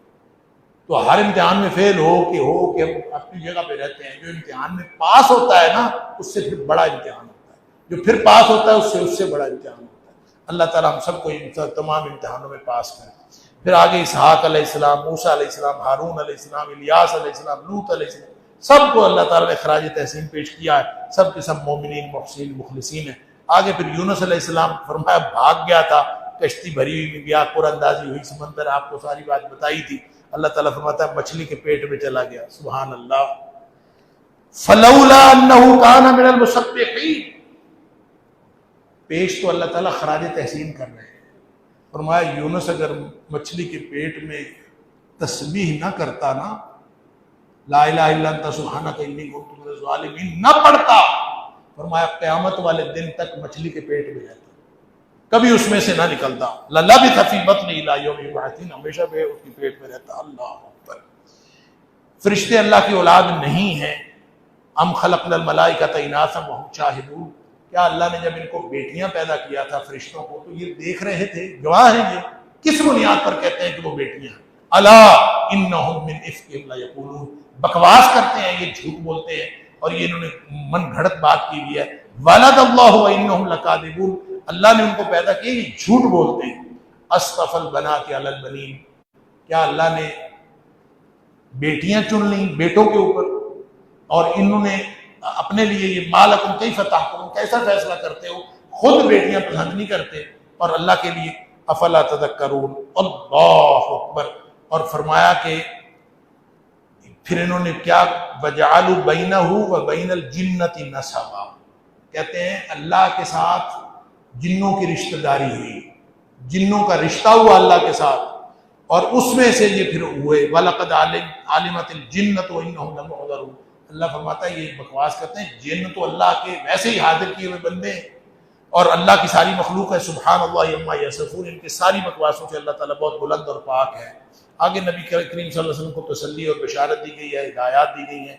تو ہر امتحان میں فیل ہو کہ ہم اپنی جگہ پہ رہتے ہیں، جو امتحان میں پاس ہوتا ہے نا اس سے پھر بڑا امتحان ہوتا ہے، جو پھر پاس ہوتا ہے اس سے بڑا امتحان ہوتا ہے۔ اللہ تعالیٰ ہم سب کو تمام امتحانوں میں پاس کرے۔ پھر آگے اسحاق علیہ السلام، موسیٰ علیہ السلام، ہارون علیہ السلام، الیاس علیہ السلام، لوط علیہ السلام، سب کو اللہ تعالیٰ نے خراج تحسین پیش کیا ہے، سب کے سب مومنین محسنین مخلصین ہیں۔ آگے پھر یونس علیہ السلام فرمایا بھاگ گیا تھا، کشتی بھری ہوئی گیا، قر اندازی ہوئی سمندر، آپ کو ساری بات بتائی تھی۔ اللہ تعالیٰ فرماتا ہے مچھلی کے پیٹ میں چلا گیا، سبحان اللہ۔ فلولا انہ کان من المسبحین، پیش تو اللہ تعالیٰ خراج تحسین کر رہے ہیں، فرمایا یونس اگر مچھلی کے پیٹ میں تسبیح نہ کرتا نا، لا الہ الا انت سبحانک انی کنت من الظالمین نہ پڑھتا، فرمایا قیامت والے دن تک مچھلی کے پیٹ میں رہتا، کبھی اس میں سے نہ نکلتا، للبث فی بطنہ الی یوم یبعثون، ہمیشہ بے اس کے پیٹ میں رہتا۔ اللہ اکبر۔ فرشتے اللہ کی اولاد نہیں ہیں، ام خلقنا الملائکۃ اناثا وہم شاہدون، کیا اللہ نے جب ان کو بیٹیاں پیدا کیا تھا فرشتوں کو تو یہ دیکھ رہے تھے، گواہ ہیں یہ، کس بنیاد پر کہتے ہیں کہ وہ بیٹیاں ہیں؟ الا انہم من افکہم لیقولون، بکواس کرتے ہیں یہ، جھوٹ بولتے ہیں، اور یہ انہوں نے من گھڑت بات کی ہوئی ہے۔ ولد اللہ وانہم لکاذبون، اللہ نے ان کو پیدا کیا، یہ جھوٹ بولتے ہیں۔ اصطفى البنات علی البنین، کیا اللہ نے بیٹیاں چن لیں بیٹوں کے اوپر، اور انہوں نے اپنے لیے یہ مالکم کیف تحکمون، کیسا فیصلہ کرتے ہو، خود بیٹیاں پسند نہیں کرتے اور اللہ کے لیے۔ افلا تذکرون، اللہ اکبر۔ اور فرمایا کہ پھر انہوں نے کیا، وجعلوا بینہ وبین الجنۃ نسبا، کہتے ہیں اللہ کے ساتھ جنوں کی رشتہ داری ہوئی، جنوں کا رشتہ ہوا اللہ کے ساتھ، اور اس میں سے یہ پھر ہوئے۔ وَلَقَدْ عَلِمَتِ الْجِنَّةُ وَإِنَّهُمْ لَمُحْضَرُونَ، اللہ فرماتا ہے یہ بکواس کرتے ہیں، جن تو اللہ کے ویسے ہی حاضر کیے ہوئے بندے ہیں، اور اللہ کی ساری مخلوق ہے، سبحان اللہ عما یصفون، ان کے ساری بکواسوں سے اللہ تعالیٰ بہت بلند اور پاک ہے۔ آگے نبی کریم صلی اللہ علیہ وسلم کو تسلی اور بشارت دی گئی ہے، ہدایات دی گئی ہیں،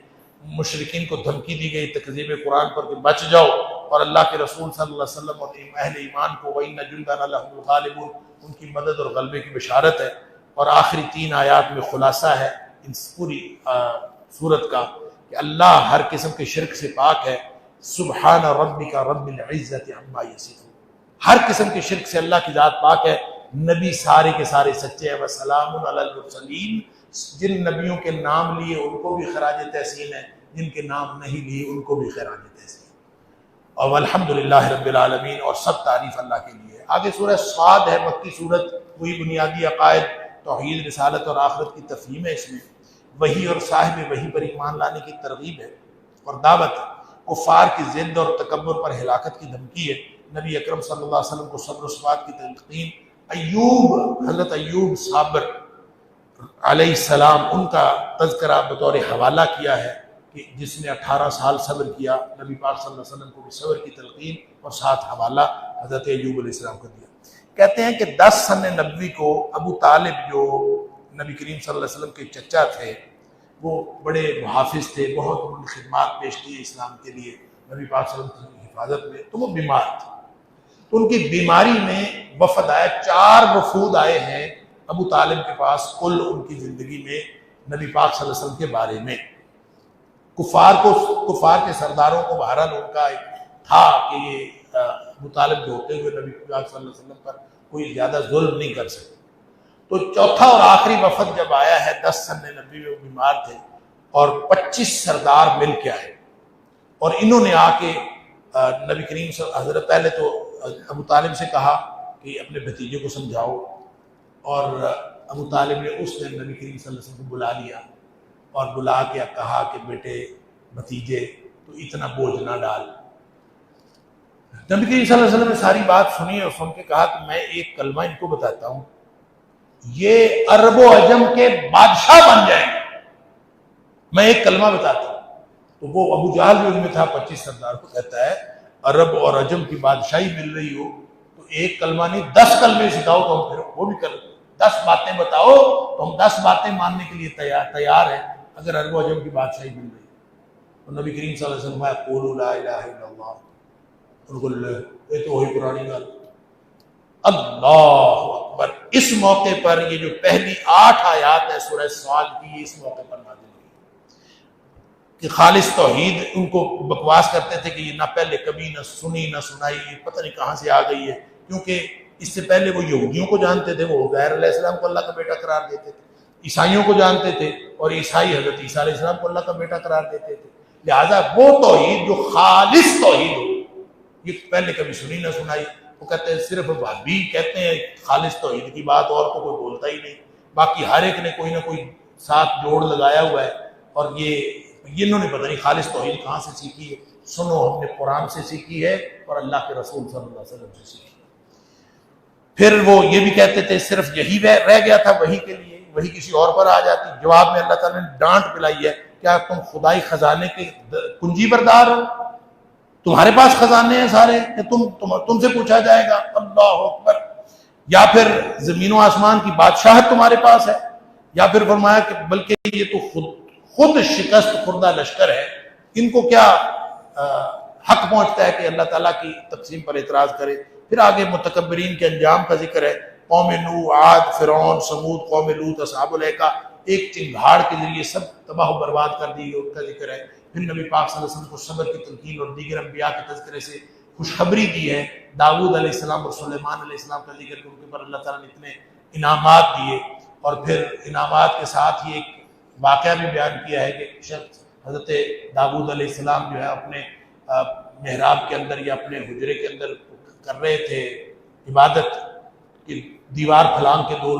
مشرکین کو دھمکی دی گئی تکذیب قرآن پر کہ بچ جاؤ، اور اللہ کے رسول صلی اللہ علیہ وسلم اور اہل ایمان کو وَإِنَّ جُنْدَنَا لَهُمُ الْغَالِبُونَ، ان کی مدد اور غلبے کی بشارت ہے۔ اور آخری 3 آیات میں خلاصہ ہے اس پوری سورت کا کہ اللہ ہر قسم کے شرک سے پاک ہے، سبحان ربک رب العزت عما یصفون، ہر قسم کے شرک سے اللہ کی ذات پاک ہے، نبی سارے کے سارے سچے ہیں، وسلام علی المرسلین، جن نبیوں کے نام لیے ان کو بھی خراج تحسین ہے، جن کے نام نہیں لیے ان کو بھی خراج تحسین۔ اور الحمدللہ رب العالمین، اور سب تعریف اللہ کے لیے۔ آگے سورہ صاد ہے، مکی صورت، وہی بنیادی عقائد توحید، رسالت اور آخرت کی تفہیم ہے، اس میں وحی اور صاحب وحی پر ایمان لانے کی ترغیب ہے اور دعوت ہے، کفار کی ضد اور تکبر پر ہلاکت کی دھمکی ہے، نبی اکرم صلی اللہ علیہ وسلم کو صبر و ثبات کی تلقین، حضرت ایوب صابر علیہ السلام، ان کا تذکرہ بطور حوالہ کیا ہے کہ جس نے 18 سال صبر کیا، نبی پاک صلی اللہ علیہ وسلم کو بھی صبر کی تلقین اور ساتھ حوالہ حضرت ایوب علیہ السلام کو دیا۔ کہتے ہیں کہ 10 سن نبوی کو ابو طالب جو نبی کریم صلی اللہ علیہ وسلم کے چچا تھے، وہ بڑے محافظ تھے، بہت انہوں نے خدمات پیش کی اسلام کے لیے، نبی پاک صلی اللہ علیہ وسلم کی حفاظت میں، تو وہ بیمار تھے۔ تو ان کی بیماری میں وفد آئے، 4 وفود آئے ہیں ابو طالب کے پاس کل ان کی زندگی میں نبی پاک صلی اللہ علیہ وسلم کے بارے میں۔ کفار کے سرداروں کو بہرحال ان کا ایک تھا کہ یہ ابو طالب جو ہوتے ہوئے نبی پاک صلی اللہ علیہ وسلم پر کوئی زیادہ ظلم نہیں کر سکتے۔ تو چوتھا اور آخری وفد جب آیا ہے، 10 سن نبی میں وہ بیمار تھے اور 25 سردار مل کے آئے، اور انہوں نے آ کے نبی کریم صلی اللہ علیہ وسلم، حضرت پہلے تو ابو طالب سے کہا کہ اپنے بھتیجے کو سمجھاؤ، اور ابو طالب نے اس دن نبی کریم صلی اللہ علیہ وسلم کو بلا لیا اور بلا کے کہا کہ بیٹے بھتیجے تو اتنا بوجھ نہ ڈال۔ نبی کریم صلی اللہ علیہ وسلم نے ساری بات سنی اور سن کے کہا کہ میں ایک کلمہ ان کو بتاتا ہوں، یہ عرب و عجم کے بادشاہ بن جائیں گے، میں ایک کلمہ بتاتا ہوں۔ تو وہ ابو جہل بھی ان میں تھا، 25 سردار کو کہتا ہے عرب اور عجم کی بادشاہی مل رہی ہو تو ایک کلمہ نہیں 10 کلمے سکھاؤ تو ہم پھر وہ بھی کر 10 باتیں بتاؤ تو ہم 10 باتیں ماننے کے لیے تیار ہیں اگر عرب و عجم کی بادشاہی مل رہی ہے۔ تو نبی کریم صلی اللہ علیہ وسلم نے قولوا لا الہ الا اللہ، ان کو یہ تو وہی پرانی بات، اللہ اکبر۔ اس موقع پر یہ جو پہلی 8 آیات ہے سورہ صاد کی، اس موقع پر نازل ہوئی کہ خالص توحید، ان کو بکواس کرتے تھے کہ یہ نہ پہلے کبھی نہ سنی نہ سنائی، یہ پتہ نہیں کہاں سے آ گئی ہے، کیونکہ اس سے پہلے وہ یہودیوں کو جانتے تھے، وہ عزیر علیہ السلام کو اللہ کا بیٹا قرار دیتے تھے، عیسائیوں کو جانتے تھے اور عیسائی حضرت عیسیٰ علیہ السلام کو اللہ کا بیٹا قرار دیتے تھے، لہٰذا وہ توحید جو خالص توحید ہو یہ پہلے کبھی سنی نہ سنائی۔ وہ کہتے ہیں صرف وہابی کہتے ہیں خالص توحید کی بات، اور تو کوئی بولتا ہی نہیں، باقی ہر ایک نے کوئی نہ کوئی ساتھ جوڑ لگایا ہوا ہے، اور یہ انہوں نے پتہ نہیں خالص توحید کہاں سے سیکھی ہے۔ سنو، ہم نے قرآن سے سیکھی ہے اور اللہ کے رسول صلی اللہ علیہ وسلم سے سیکھی۔ پھر وہ یہ بھی کہتے تھے صرف یہی رہ گیا تھا وہی کے لیے، وہی کسی اور پر آ جاتی۔ جواب میں اللہ تعالیٰ نے ڈانٹ پلائی ہے، کیا تم خدائی خزانے کے کنجی بردار ہو؟ تمہارے پاس خزانے ہیں سارے کہ تم سے پوچھا جائے گا؟ اللہ اکبر۔ یا پھر زمین و آسمان کی بادشاہت تمہارے پاس ہے؟ یا پھر فرمایا کہ بلکہ یہ تو خود شکست خوردہ لشکر ہے، ان کو کیا حق پہنچتا ہے کہ اللہ تعالیٰ کی تقسیم پر اعتراض کرے۔ پھر آگے متکبرین کے انجام کا ذکر ہے، قوم نوح، عاد، فرعون، سمود، قوم لوط، اصحاب الایکہ، ایک چنگھاڑ کے ذریعے سب تباہ و برباد کر دی، ان کا ذکر ہے۔ پھر نبی پاک صلی اللہ علیہ وسلم کو صبر کی تلقین اور دیگر انبیاء کے تذکرے سے خوشخبری دی ہے۔ داؤد علیہ السلام اور سلیمان علیہ السلام کا ذکر کہ ان کے پر اللہ تعالیٰ نے اتنے انعامات دیے، اور پھر انعامات کے ساتھ یہ ایک واقعہ بھی بیان کیا ہے کہ شخص حضرت داؤد علیہ السلام جو ہے اپنے محراب کے اندر یا اپنے حجرے کے اندر کر رہے تھے عبادت کی، دیوار پھلانگ کے 2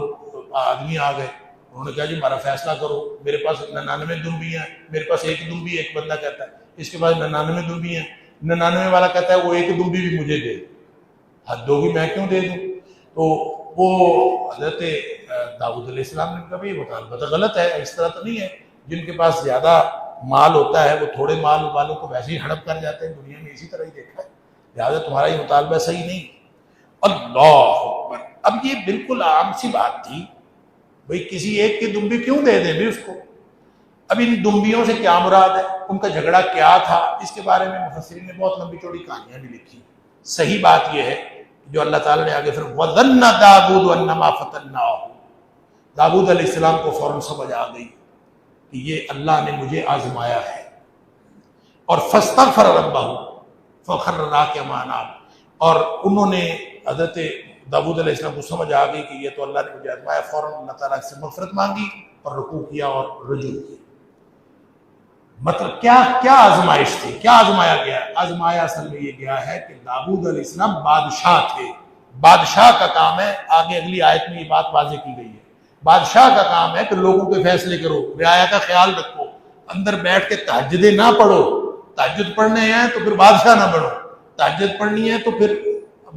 آدمی آ گئے، انہوں نے کہا جی ہمارا فیصلہ کرو، میرے پاس 99 دنبیاں ہیں، میرے پاس 1 دنبی، ایک بندہ کہتا ہے اس کے پاس 99 دنبی ہیں، 99 والا کہتا ہے وہ 1 دنبی بھی مجھے دے، حد ہوگی میں کیوں دے دوں؟ تو وہ حضرت داؤد علیہ السلام نے کہا بھائی بتا غلط ہے، اس طرح تو نہیں ہے، جن کے پاس زیادہ مال ہوتا ہے وہ تھوڑے مال والوں کو ویسے ہی ہڑپ کر جاتے ہیں، دنیا میں اسی طرح ہی دیکھا ہے، لہٰذا تمہارا یہ مطالبہ صحیح نہیں۔ اللہ اکبر۔ اب یہ بالکل عام سی بات تھی، بھئی کسی ایک کی دنبی کیوں دے دیں بھی اس کو؟ اب ان دنبیوں سے کیا مراد ہے، ان کا جھگڑا کیا تھا، اس کے بارے میں مفسرین نے بہت لمبی چوڑی کہانیاں بھی لکھی۔ صحیح بات یہ ہے جو اللہ تعالیٰ نے آگے پھر وَظَنَّ دَاوُودُ أَنَّمَا فَتَنَّاهُ، داؤد علیہ السلام کو فوراً سمجھ آ گئی کہ یہ اللہ نے مجھے آزمایا ہے، اور فَاسْتَغْفَرَ رَبَّهُ فَخَرَّ رَاكِعًا وَأَنَابَ، اور انہوں نے حضرت داؤد علیہ السلام کو سمجھ آ گئی کہ یہ تو اللہ نے مجھے آزمایا، فوراً اللہ تعالیٰ سے مغفرت مانگی اور رکوع کیا اور رجوع کیا۔ مطلب کیا آزمائش تھی، کیا آزمایا گیا؟ آزمایا اصل میں یہ گیا ہے کہ داؤد علیہ السلام بادشاہ تھے، بادشاہ کا کام ہے، آگے اگلی آیت میں یہ بات واضح کی گئی ہے، بادشاہ کا کام ہے کہ لوگوں کے فیصلے کرو، رعایا کا خیال رکھو، اندر بیٹھ کے تہجدیں نہ پڑھو، تہجد پڑھنے ہیں تو پھر بادشاہ نہ بنو، تہجد پڑھنی ہے تو پھر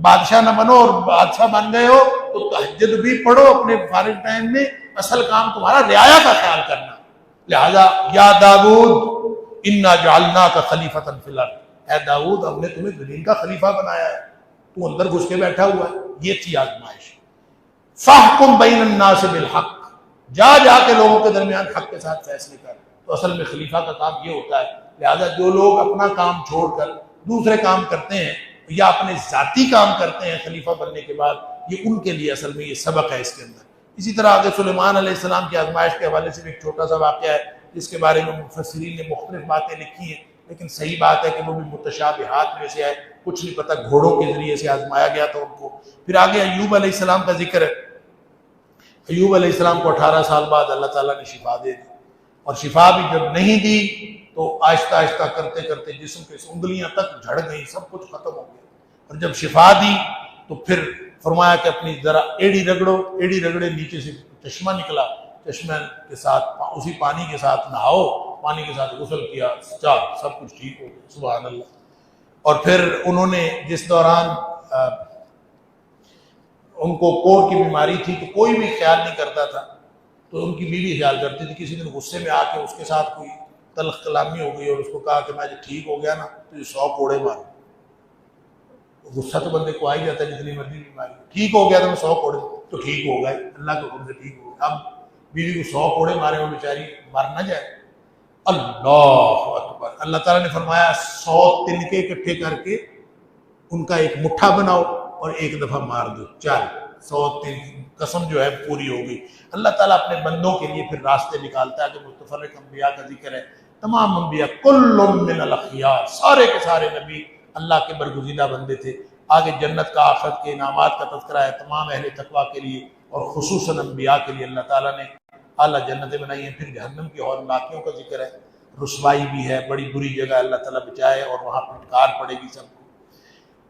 بادشاہ نہ بنو، اور بادشاہ بن گئے ہو تو تہجد بھی پڑھو اپنے فارغ ٹائم میں، اصل کام تمہارا رعایا کا خیال کرنا۔ لہذا یا داؤد انا جعلناک خلیفۃ فی الارض، اے داؤد ہم نے تمہیں زمین کا خلیفہ بنایا ہے، تو اندر گھس کے بیٹھا ہوا ہے، یہ تھی آزمائش۔ فاحکم بین الناس بالحق، جا کے لوگوں کے درمیان حق کے ساتھ فیصلے کر، تو اصل میں خلیفہ کا کام یہ ہوتا ہے۔ لہذا جو لوگ اپنا کام چھوڑ کر دوسرے کام کرتے ہیں یا اپنے ذاتی کام کرتے ہیں خلیفہ بننے کے بعد، یہ ان کے لیے اصل میں یہ سبق ہے اس کے اندر۔ اسی طرح آگے سلیمان علیہ السلام کی آزمائش کے حوالے سے بھی ایک چھوٹا سا واقعہ ہے جس کے بارے میں مفسرین نے مختلف باتیں لکھی ہیں، لیکن صحیح بات ہے کہ وہ بھی متشابہات میں سے ہے، کچھ نہیں پتہ، گھوڑوں کے ذریعے سے آزمایا گیا تھا ان کو۔ پھر آگے ایوب علیہ السلام کا ذکر ہے، ایوب علیہ السلام کو 18 سال بعد اللہ تعالیٰ نے شفا دے دی، اور شفا بھی جب نہیں دی تو آہستہ آہستہ کرتے کرتے جسم کے انگلیاں تک جھڑ گئی، سب کچھ ختم ہو گیا، اور جب شفا دی تو پھر فرمایا کہ اپنی ذرا ایڑی رگڑو، ایڑی رگڑے، نیچے سے چشمہ نکلا، چشمہ کے ساتھ اسی پانی کے ساتھ نہاؤ، پانی کے ساتھ غسل کیا، سب کچھ ٹھیک ہو گیا، سبحان اللہ۔ اور پھر انہوں نے جس دوران ان کو کور کی بیماری تھی تو کوئی بھی خیال نہیں کرتا تھا، تو ان کی بیوی خیال کرتی تھی، کسی دن غصے میں آ کے اس کے ساتھ کوئی تلخ کلامی ہو گئی اور اس کو کہا کہ میں جب ٹھیک ہو گیا نا تو یہ 100 کوڑے مارو۔ غصہ تو بندے کو آ ہی جاتا ہے جتنی مرضی بیماری، ٹھیک ہو گیا تو میں 100 کوڑے، تو ٹھیک ہو گئے، اللہ کے حکم سے ٹھیک ہو گیا۔ اب بیوی کو 100 کوڑے مارے وہ بیچاری مر نہ جائے، اللہ اکبر۔ اللہ تعالیٰ نے فرمایا 100 تنکے اکٹھے کر کے ان کا ایک مٹھا بناؤ اور ایک دفعہ مار دو، 100 قسم جو ہے پوری ہو گئی۔ اللہ تعالیٰ اپنے بندوں کے لیے پھر راستے نکالتا ہے، کہ متفرق انبیاء کا ذکر ہے، تمام انبیاء کل من الاخیار، سارے کے سارے نبی اللہ کے برگزیدہ بندے تھے۔ آگے جنت کا، آخرت کے انعامات کا تذکرہ ہے تمام اہل تقویٰ کے لیے، اور خصوصاً انبیاء کے لیے اللہ تعالیٰ نے اعلیٰ جنتیں بنائی ہیں۔ پھر جہنم کی ہولناکیوں کا ذکر ہے، رسوائی بھی ہے، بڑی بری جگہ، اللہ تعالیٰ بچائے، اور وہاں پھٹکار پڑے گی سب کو۔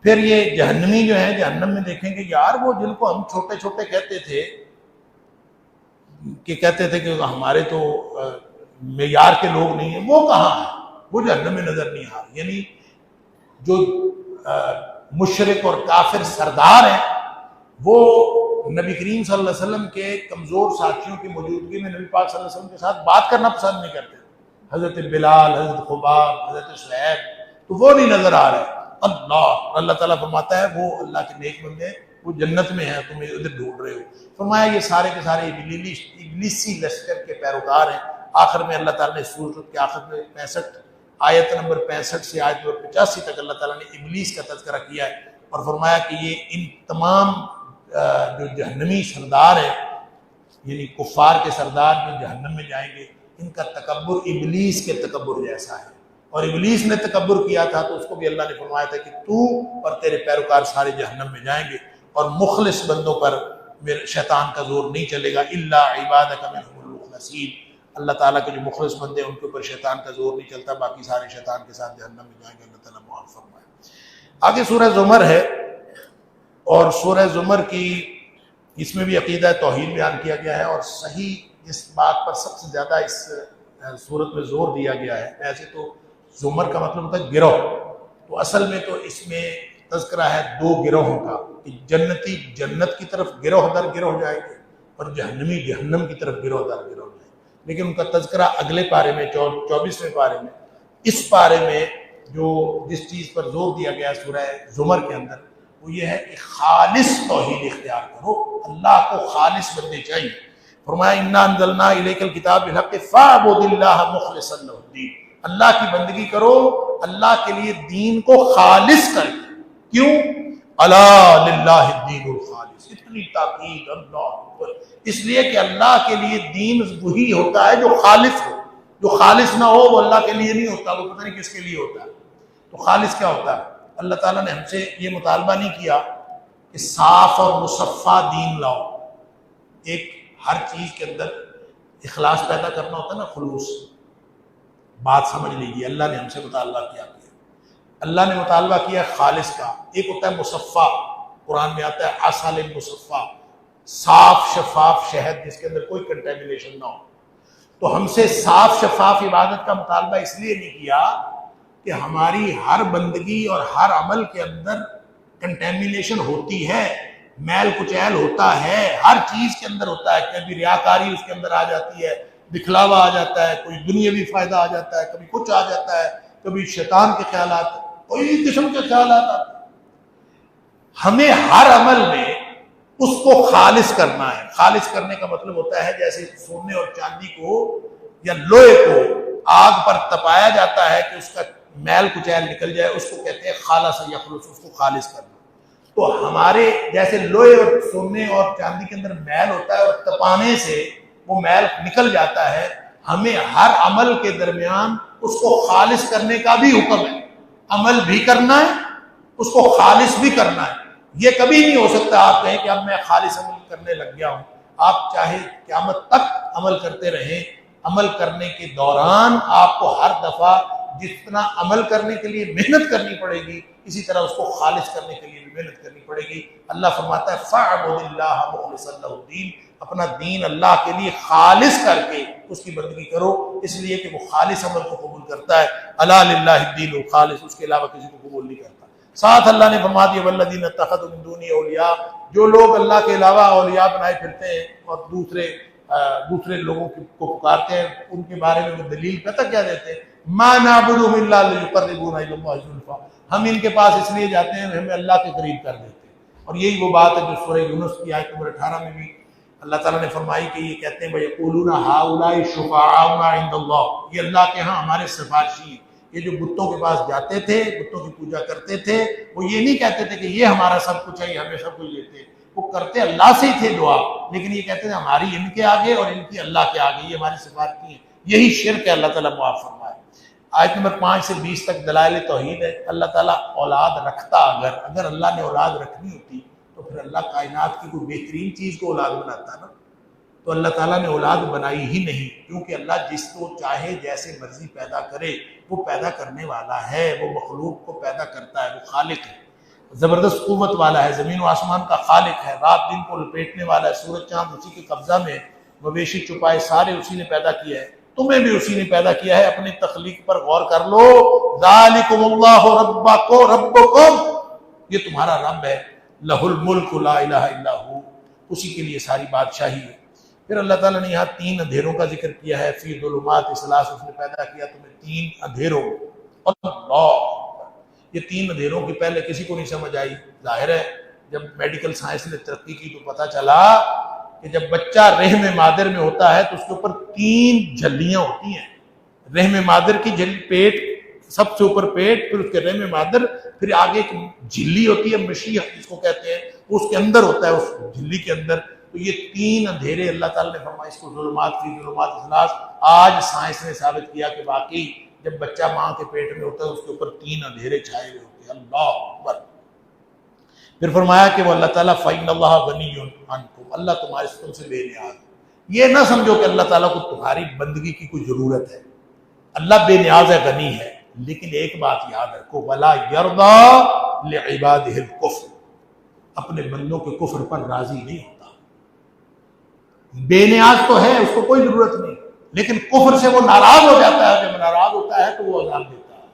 پھر یہ جہنمی جو ہیں، جہنم میں دیکھیں گے یار وہ جن کو ہم چھوٹے چھوٹے کہتے تھے کہ ہمارے تو معیار کے لوگ نہیں ہیں، وہ کہاں ہیں؟ وہ جہنم میں نظر نہیں آ رہے۔ یعنی جو مشرک اور کافر سردار ہیں وہ نبی کریم صلی اللہ علیہ وسلم کے کمزور ساتھیوں کی موجودگی میں نبی پاک صلی اللہ علیہ وسلم کے ساتھ بات کرنا پسند نہیں کرتے، حضرت بلال، حضرت خباب، حضرت صہیب، تو وہ نہیں نظر آ رہے۔ اللہ تعالیٰ فرماتا ہے وہ اللہ کے نیک بندے ہیں، وہ جنت میں ہیں، تمہیں ادھر ڈھونڈ رہے ہو۔ فرمایا یہ سارے کے سارے ابلیسی لشکر کے پیروکار ہیں۔ آخر میں اللہ تعالیٰ نے سورت کے آخر میں 65 آیت نمبر 65 سے آیت نمبر 85 تک اللہ تعالیٰ نے ابلیس کا تذکرہ کیا ہے، اور فرمایا کہ یہ ان تمام جو جہنمی سردار ہیں، یعنی کفار کے سردار جو جہنم میں جائیں گے، ان کا تکبر ابلیس کے تکبر جیسا ہے، اور ابلیس نے تکبر کیا تھا تو اس کو بھی اللہ نے فرمایا تھا کہ تو اور تیرے پیروکار سارے جہنم میں جائیں گے، اور مخلص بندوں پر شیطان کا زور نہیں چلے گا، الا عبادک منہم المخلصین، اللہ تعالیٰ کے جو مخلص بندے ہیں ان کے اوپر شیطان کا زور نہیں چلتا، باقی سارے شیطان کے ساتھ جہنم میں جائیں گے، اللہ تعالیٰ معاف فرمائے۔ آگے سورہ زمر ہے، اور سورہ زمر کی اس میں بھی عقیدہ توحید بیان کیا گیا ہے، اور صحیح جس بات پر سب سے زیادہ اس سورت میں زور دیا گیا ہے، ایسے تو زمر کا مطلب ہوتا ہے گروہ، تو اصل میں تو اس میں تذکرہ ہے 2 گروہوں کا، کہ جنتی جنت کی طرف گروہ در گروہ جائیں گے، اور جہنمی جہنم کی طرف گروہ در گروہ جائیں گے، لیکن ان کا تذکرہ اگلے پارے میں 24ویں پارے میں، اس پارے میں جو جس چیز پر زور دیا گیا سورہ زمر کے اندر وہ یہ ہے کہ خالص توحید اختیار کرو، اللہ کو خالص بندے چاہیے۔ فرمایا انا انزلنا الیک الکتاب بالحق فاعبد اللہ مخلصا لہ الدین، اللہ کی بندگی کرو، اللہ کے لیے دین کو خالص کر کے۔ کیوں؟ الا للہ الدین الخالص، اتنی تاکید اللہ اکبر، اس لیے کہ اللہ کے لیے دین وہی ہوتا ہے جو خالص ہو، جو خالص نہ ہو وہ اللہ کے لیے نہیں ہوتا، وہ پتہ نہیں کس کے لیے ہوتا ہے۔ تو خالص کیا ہوتا ہے؟ اللہ تعالیٰ نے ہم سے یہ مطالبہ نہیں کیا کہ صاف اور مصفہ دین لاؤ، ایک ہر چیز کے اندر اخلاص پیدا کرنا ہوتا ہے نا، خلوص، بات سمجھ لیجیے، اللہ نے ہم سے مطالبہ کیا، اللہ نے مطالبہ کیا خالص کا۔ ایک ہوتا ہے مصفا، قرآن میں آتا ہے عسل مصفا، صاف شفاف شہد جس کے اندر کوئی کنٹیمنیشن نہ ہو۔ تو ہم سے صاف شفاف عبادت کا مطالبہ اس لیے نہیں کیا کہ ہماری ہر بندگی اور ہر عمل کے اندر کنٹیمنیشن ہوتی ہے، میل کچیل ہوتا ہے، ہر چیز کے اندر ہوتا ہے، کبھی ریاکاری اس کے اندر آ جاتی ہے، دکھلاوا آ جاتا ہے، کوئی دنیاوی فائدہ آ جاتا ہے، کبھی کچھ آ جاتا ہے، کبھی شیطان کے خیالات، کوئی قسم کے خیالات آتے ہیں۔ ہمیں ہر عمل میں اس کو خالص کرنا ہے۔ خالص کرنے کا مطلب ہوتا ہے جیسے سونے اور چاندی کو یا لوہے کو آگ پر تپایا جاتا ہے کہ اس کا میل کچیل نکل جائے، اس کو کہتے ہیں خالص یخلص، اس کو خالص کرنا۔ تو ہمارے جیسے لوہے اور سونے اور چاندی کے اندر میل ہوتا ہے اور تپانے سے وہ میل نکل جاتا ہے، ہمیں ہر عمل کے درمیان اس کو خالص کرنے کا بھی حکم ہے۔ عمل بھی کرنا ہے، اس کو خالص بھی کرنا ہے۔ یہ کبھی نہیں ہو سکتا آپ کہیں کہ اب میں خالص عمل کرنے لگ گیا ہوں۔ آپ چاہے قیامت تک عمل کرتے رہیں، عمل کرنے کے دوران آپ کو ہر دفعہ جتنا عمل کرنے کے لیے محنت کرنی پڑے گی، اسی طرح اس کو خالص کرنے کے لیے بھی محنت کرنی پڑے گی۔ اللہ فرماتا ہے فَاعْبُدِ اللَّهَ مُخْلِصًا لَهُ الدِّينَ، اپنا دین اللہ کے لیے خالص کر کے اس کی بندگی کرو، اس لیے کہ وہ خالص عمل کو قبول کرتا ہے۔ الا للہ الدین الخالص، اس کے علاوہ کسی کو قبول نہیں کرتا۔ ساتھ اللہ نے فرما دیا والذین اتخذوا من دونہ اولیاء، جو لوگ اللہ کے علاوہ اولیاء بنائے پھرتے ہیں اور دوسرے لوگوں کو پکارتے ہیں، ان کے بارے میں وہ دلیل پتہ کیا دیتے ہیں، ما نعبدهم الا ليقربونا الى الله زلفى، ہم ان کے پاس اس لیے جاتے ہیں ہمیں اللہ کے قریب کر دیتے ہیں۔ اور یہی وہ بات ہے جو سورہ یونس کی آیت نمبر 18 میں بھی اللہ تعالیٰ نے فرمائی کہ یہ کہتے ہیں وَيَقُولُونَ هَؤُلَاءِ شُفَعَاؤُنَا عِندَ اللَّهِ، یہ اللہ کے ہاں ہمارے سفارشی ہیں۔ یہ جو بتوں کے پاس جاتے تھے، بتوں کی پوجا کرتے تھے، وہ یہ نہیں کہتے تھے کہ یہ ہمارا سب کچھ ہے، یہ ہمیں سب کچھ دیتے ہیں، وہ کرتے اللہ سے ہی تھے دعا، لیکن یہ کہتے ہیں ہماری ان کے آگے اور ان کی اللہ کے آگے، یہ ہماری سفارشی ہیں۔ یہی شرک ہے، اللہ تعالیٰ معاف فرمائے۔ آیت نمبر 5 سے 20 تک دلائل توحید ہے۔ اللہ تعالیٰ اولاد رکھتا، اگر اللہ نے اولاد رکھنی ہوتی تو پھر اللہ کائنات کی کوئی بہترین چیز کو اولاد بناتا نا، تو اللہ تعالیٰ نے اولاد بنائی ہی نہیں، کیونکہ اللہ جس کو چاہے جیسے مرضی پیدا کرے، وہ پیدا کرنے والا ہے، وہ مخلوق کو پیدا کرتا ہے، وہ خالق ہے، زبردست قوت والا ہے، زمین و آسمان کا خالق ہے، رات دن کو لپیٹنے والا ہے، سورج چاند اسی کے قبضہ میں، مویشی چپائے سارے اسی نے پیدا کیا ہے، تمہیں بھی اسی نے پیدا کیا ہے۔ اپنی تخلیق پر غور کر لو، ذالکم اللہ ربکم، یہ تمہارا رب ہے، لہ الملک لا الہ الا ہو، اسی کے لیے ساری بادشاہی ہے۔ پھر اللہ تعالیٰ نے یہاں 3 اندھیروں کا ذکر کیا ہے، فی ظلمات ثلاث، اس نے پیدا کیا تمہیں 3 اندھیروں۔ اللہ، یہ 3 اندھیروں کی پہلے کسی کو نہیں سمجھ آئی۔ ظاہر ہے جب میڈیکل سائنس نے ترقی کی تو پتہ چلا کہ جب بچہ رحم مادر میں ہوتا ہے تو اس کے اوپر 3 جھلیاں ہوتی ہیں۔ رحم مادر کی پیٹ، سب سے اوپر پیٹ، پھر اس کے رحم مادر، پھر آگے ایک جھلی ہوتی ہے مشیخ جس کو کہتے ہیں، اس کے اندر ہوتا ہے، اس جھلی کے اندر۔ تو یہ 3 اندھیرے اللہ تعالیٰ نے فرمایا، اس کو ظلمات فی ظلمات ثلاث۔ آج سائنس نے ثابت کیا کہ واقعی جب بچہ ماں کے پیٹ میں ہوتا ہے اس کے اوپر 3 اندھیرے چھائے ہوئے ہوتے ہیں۔ اللہ اکبر۔ پھر فرمایا کہ وہ اللہ تعالیٰ فَإِنَّ اللَّهَ غَنِيٌّ عَنْكُمْ، اللہ تمہارے تم سے بے نیاز ہے۔ یہ نہ سمجھو کہ اللہ تعالیٰ کو تمہاری بندگی کی کوئی ضرورت ہے، اللہ بے نیاز ہے، غنی ہے، لیکن ایک بات یاد رکھو، وَلَا يَرْضَىٰ لِعِبَادِهِ الْكُفْرَ، اپنے بندوں کے کفر پر راضی نہیں ہوتا۔ بے نیاز تو ہے، اس کو کوئی ضرورت نہیں، لیکن کفر سے وہ ناراض ہو جاتا ہے، جب ناراض ہوتا ہے تو وہ عذاب دیتا ہے۔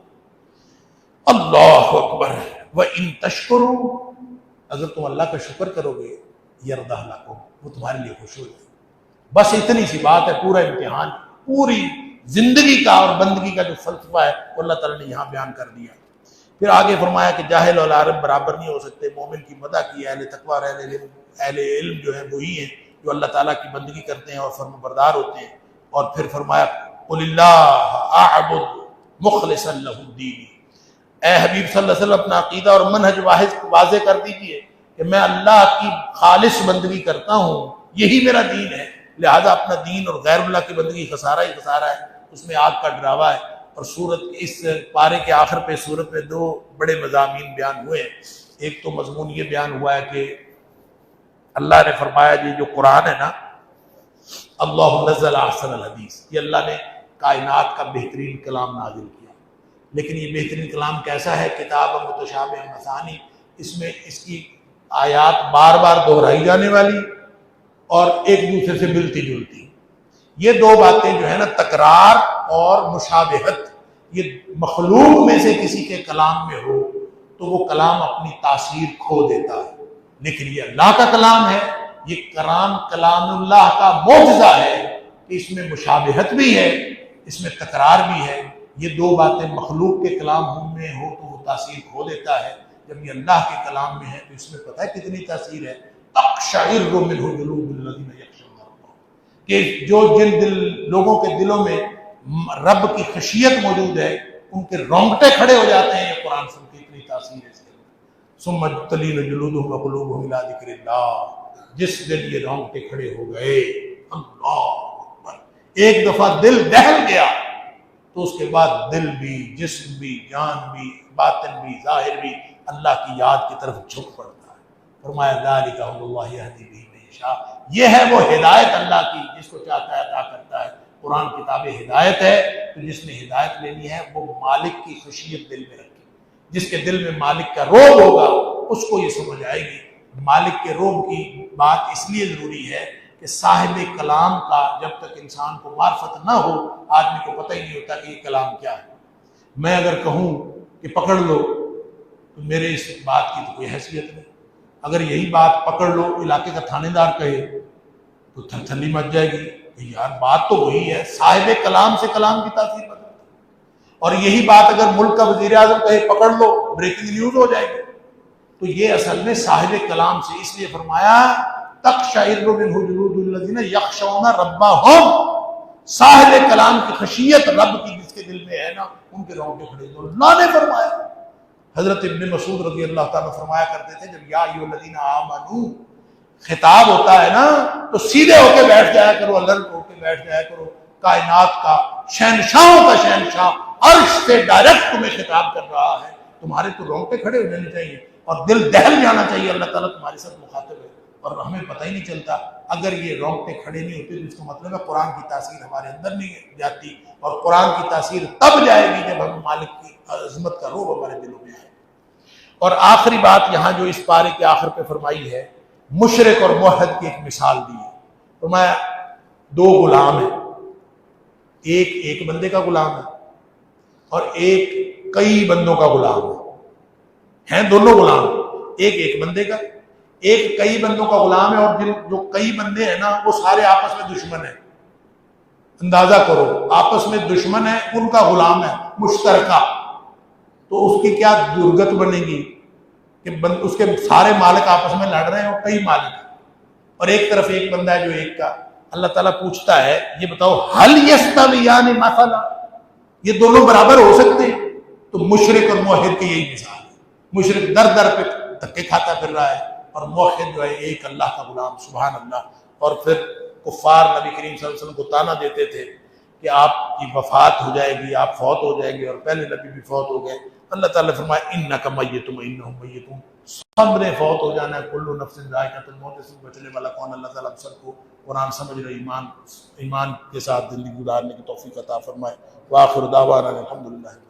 اللہ اکبر۔ وَإِن تَشْكُرُوا، اگر تم اللہ کا شکر کرو گے، یرضہ لکم، وہ تمہارے لیے خوش ہو جائے۔ بس اتنی سی بات ہے، پورا امتحان، پوری زندگی کا اور بندگی کا جو فلسفہ ہے وہ اللہ تعالیٰ نے یہاں بیان کر دیا۔ پھر آگے فرمایا کہ جاہل اور عارف برابر نہیں ہو سکتے۔ مومن کی مدح کی، اہل تقویٰ اور اہل علم جو ہیں وہی ہیں جو اللہ تعالیٰ کی بندگی کرتے ہیں اور فرمانبردار ہوتے ہیں۔ اور پھر فرمایا قل اللہ اعبد مخلصا لہ الدین، اے حبیب صلی اللہ علیہ وسلم اپنا عقیدہ اور منہج واضح کر دیجئے کہ میں اللہ کی خالص بندگی کرتا ہوں، یہی میرا دین ہے، لہذا اپنا دین اور غیر اللہ کی بندگی خسارہ ہی خسارہ ہے، اس میں آگ کا ڈراوا ہے۔ اور سورت اس پارے کے آخر پہ سورت میں 2 بڑے مضامین بیان ہوئے ہیں۔ ایک تو مضمون یہ بیان ہوا ہے کہ اللہ نے فرمایا جی جو قرآن ہے نا، اللہ نزل احسن الحدیث، یہ اللہ نے کائنات کا بہترین کلام نازل کیا. لیکن یہ بہترین کلام کیسا ہے؟ کتاب متشابہ مثانی، اس میں اس کی آیات بار بار دہرائی جانے والی اور ایک دوسرے سے ملتی جلتی. یہ دو باتیں جو ہے نا، تکرار اور مشابہت، یہ مخلوق میں سے کسی کے کلام میں ہو تو وہ کلام اپنی تاثیر کھو دیتا ہے. لیکن یہ اللہ کا کلام ہے، یہ کلام اللہ کا معجزہ ہے کہ اس میں مشابہت بھی ہے، اس میں تکرار بھی ہے. یہ دو باتیں مخلوق کے کلام میں ہو تو وہ تاثیر کھو دیتا ہے، جب یہ اللہ کے کلام میں ہے تو اس میں پتہ ہے کتنی تاثیر ہے. اقشعر منہ جلود الذین یخشون ربهم، کہ جو جن لوگوں کے دلوں میں رب کی خشیت موجود ہے ان کے رونگٹے کھڑے ہو جاتے ہیں. یہ قرآن سن کے اتنی تاثیر ہے اس کے اندر. ثم تلین جلودهم وقلوبهم الی ذکر اللہ، جس دن یہ رونگٹے کھڑے ہو گئے، اللہ اکبر، ایک دفعہ دل دہل گیا تو اس کے بعد دل بھی، جسم بھی، جان بھی، باطن بھی، ظاہر بھی اللہ کی یاد کی طرف جھک پڑتا ہے. فرمایا ذالک امر اللہ یہدی بہ من یشاء، یہ ہے وہ ہدایت اللہ کی، جس کو چاہتا ہے عطا کرتا ہے. قرآن کتاب ہدایت ہے، تو جس نے ہدایت لینی ہے وہ مالک کی خشیت دل میں رکھے. جس کے دل میں مالک کا روب ہوگا اس کو یہ سمجھ آئے گی. مالک کے روب کی بات اس لیے ضروری ہے کہ صاحب کلام کا جب تک انسان کو معرفت نہ ہو، آدمی کو پتہ ہی نہیں ہوتا کہ یہ کلام کیا ہے. میں اگر کہوں کہ پکڑ لو تو میرے اس بات کی تو کوئی حیثیت نہیں. اگر یہی بات پکڑ لو علاقے کا تھانے دار کہے تو تھر تھلی مچ جائے گی کہ یار بات تو وہی ہے. صاحب کلام سے کلام کی تاثیر بدلتی ہے. اور یہی بات اگر ملک کا وزیر اعظم کہے پکڑ لو، بریکنگ نیوز ہو جائے گی. تو یہ اصل میں صاحب کلام سے، اس لیے فرمایا تقشعر منہ جلود الذین یخشون ربهم، صاحب کلام کی خشیت رب کی جس کے دل میں ہے نا، ان کے رونگٹے کھڑے ہو. اللہ نے فرمایا. حضرت ابن مسعود رضی اللہ تعالیٰ فرمایا کرتے تھے جب یا ایھا الذین آمنو خطاب ہوتا ہے نا تو سیدھے ہو کے بیٹھ جایا کرو، الرٹ ہو کے بیٹھ جایا کرو. کائنات کا شہنشاہوں کا شہنشاہ عرش سے ڈائریکٹ تمہیں خطاب کر رہا ہے، تمہارے تو رونگٹے کھڑے ہو جانے چاہیے اور دل دہل جانا چاہیے. اللہ تعالیٰ تمہارے ساتھ مخاطب ہے اور ہمیں پتہ ہی نہیں چلتا. اگر یہ رونگٹے کھڑے نہیں ہوتے تو اس کا مطلب ہے قرآن کی تاثیر ہمارے اندر نہیں جاتی، اور قرآن کی تاثیر تب جائے گی جب ہم مالک کی عظمت کا روب ہمارے دلوں میں آئے. اور آخری بات یہاں جو اس پارے کے آخر پہ فرمائی ہے، مشرک اور موحد کی ایک مثال دی ہے. فرمایا دو غلام ہیں، ایک ایک بندے کا غلام ہے اور ایک کئی بندوں کا غلام ہے. ہیں دونوں غلام، ایک ایک بندے کا، ایک کئی بندوں کا غلام ہے. اور جو کئی بندے ہیں نا وہ سارے آپس میں دشمن ہیں. اندازہ کرو آپس میں دشمن ہے، ان کا غلام ہے مشترکہ. تو اس کی کیا درگت بنے گی کہ اس کے سارے مالک آپس میں لڑ رہے ہیں اور کئی مالک ہیں، اور ایک طرف ایک بندہ ہے جو ایک کا. اللہ تعالیٰ پوچھتا ہے یہ بتاؤ هل یستویان مثلا، یہ دونوں برابر ہو سکتے ہیں؟ تو مشرک اور موحد کی یہی مثال ہے. مشرک در در پہ دھکے کھاتا پھر رہا ہے اور موحد جو ہے ایک اللہ کا غلام. سبحان اللہ. اور پھر کفار نبی کریم صلی اللہ علیہ وسلم کو تانا دیتے تھے کہ آپ کی وفات ہو جائے گی، آپ فوت ہو جائیں گے، اور پہلے نبی بھی فوت ہو گئے. اللہ تعالیٰ فرمایا انک میت وانہم میتون، سب نے فوت ہو جانا ہے. کل نفس ذائقۃ الموت، سے بچنے والا کون؟ اللہ تعالیٰ سب کو قرآن سمجھ رہے ایمان کے ساتھ زندگی گزارنے کی توفیق عطا فرمائے. وآخر دعوانا الحمدللہ.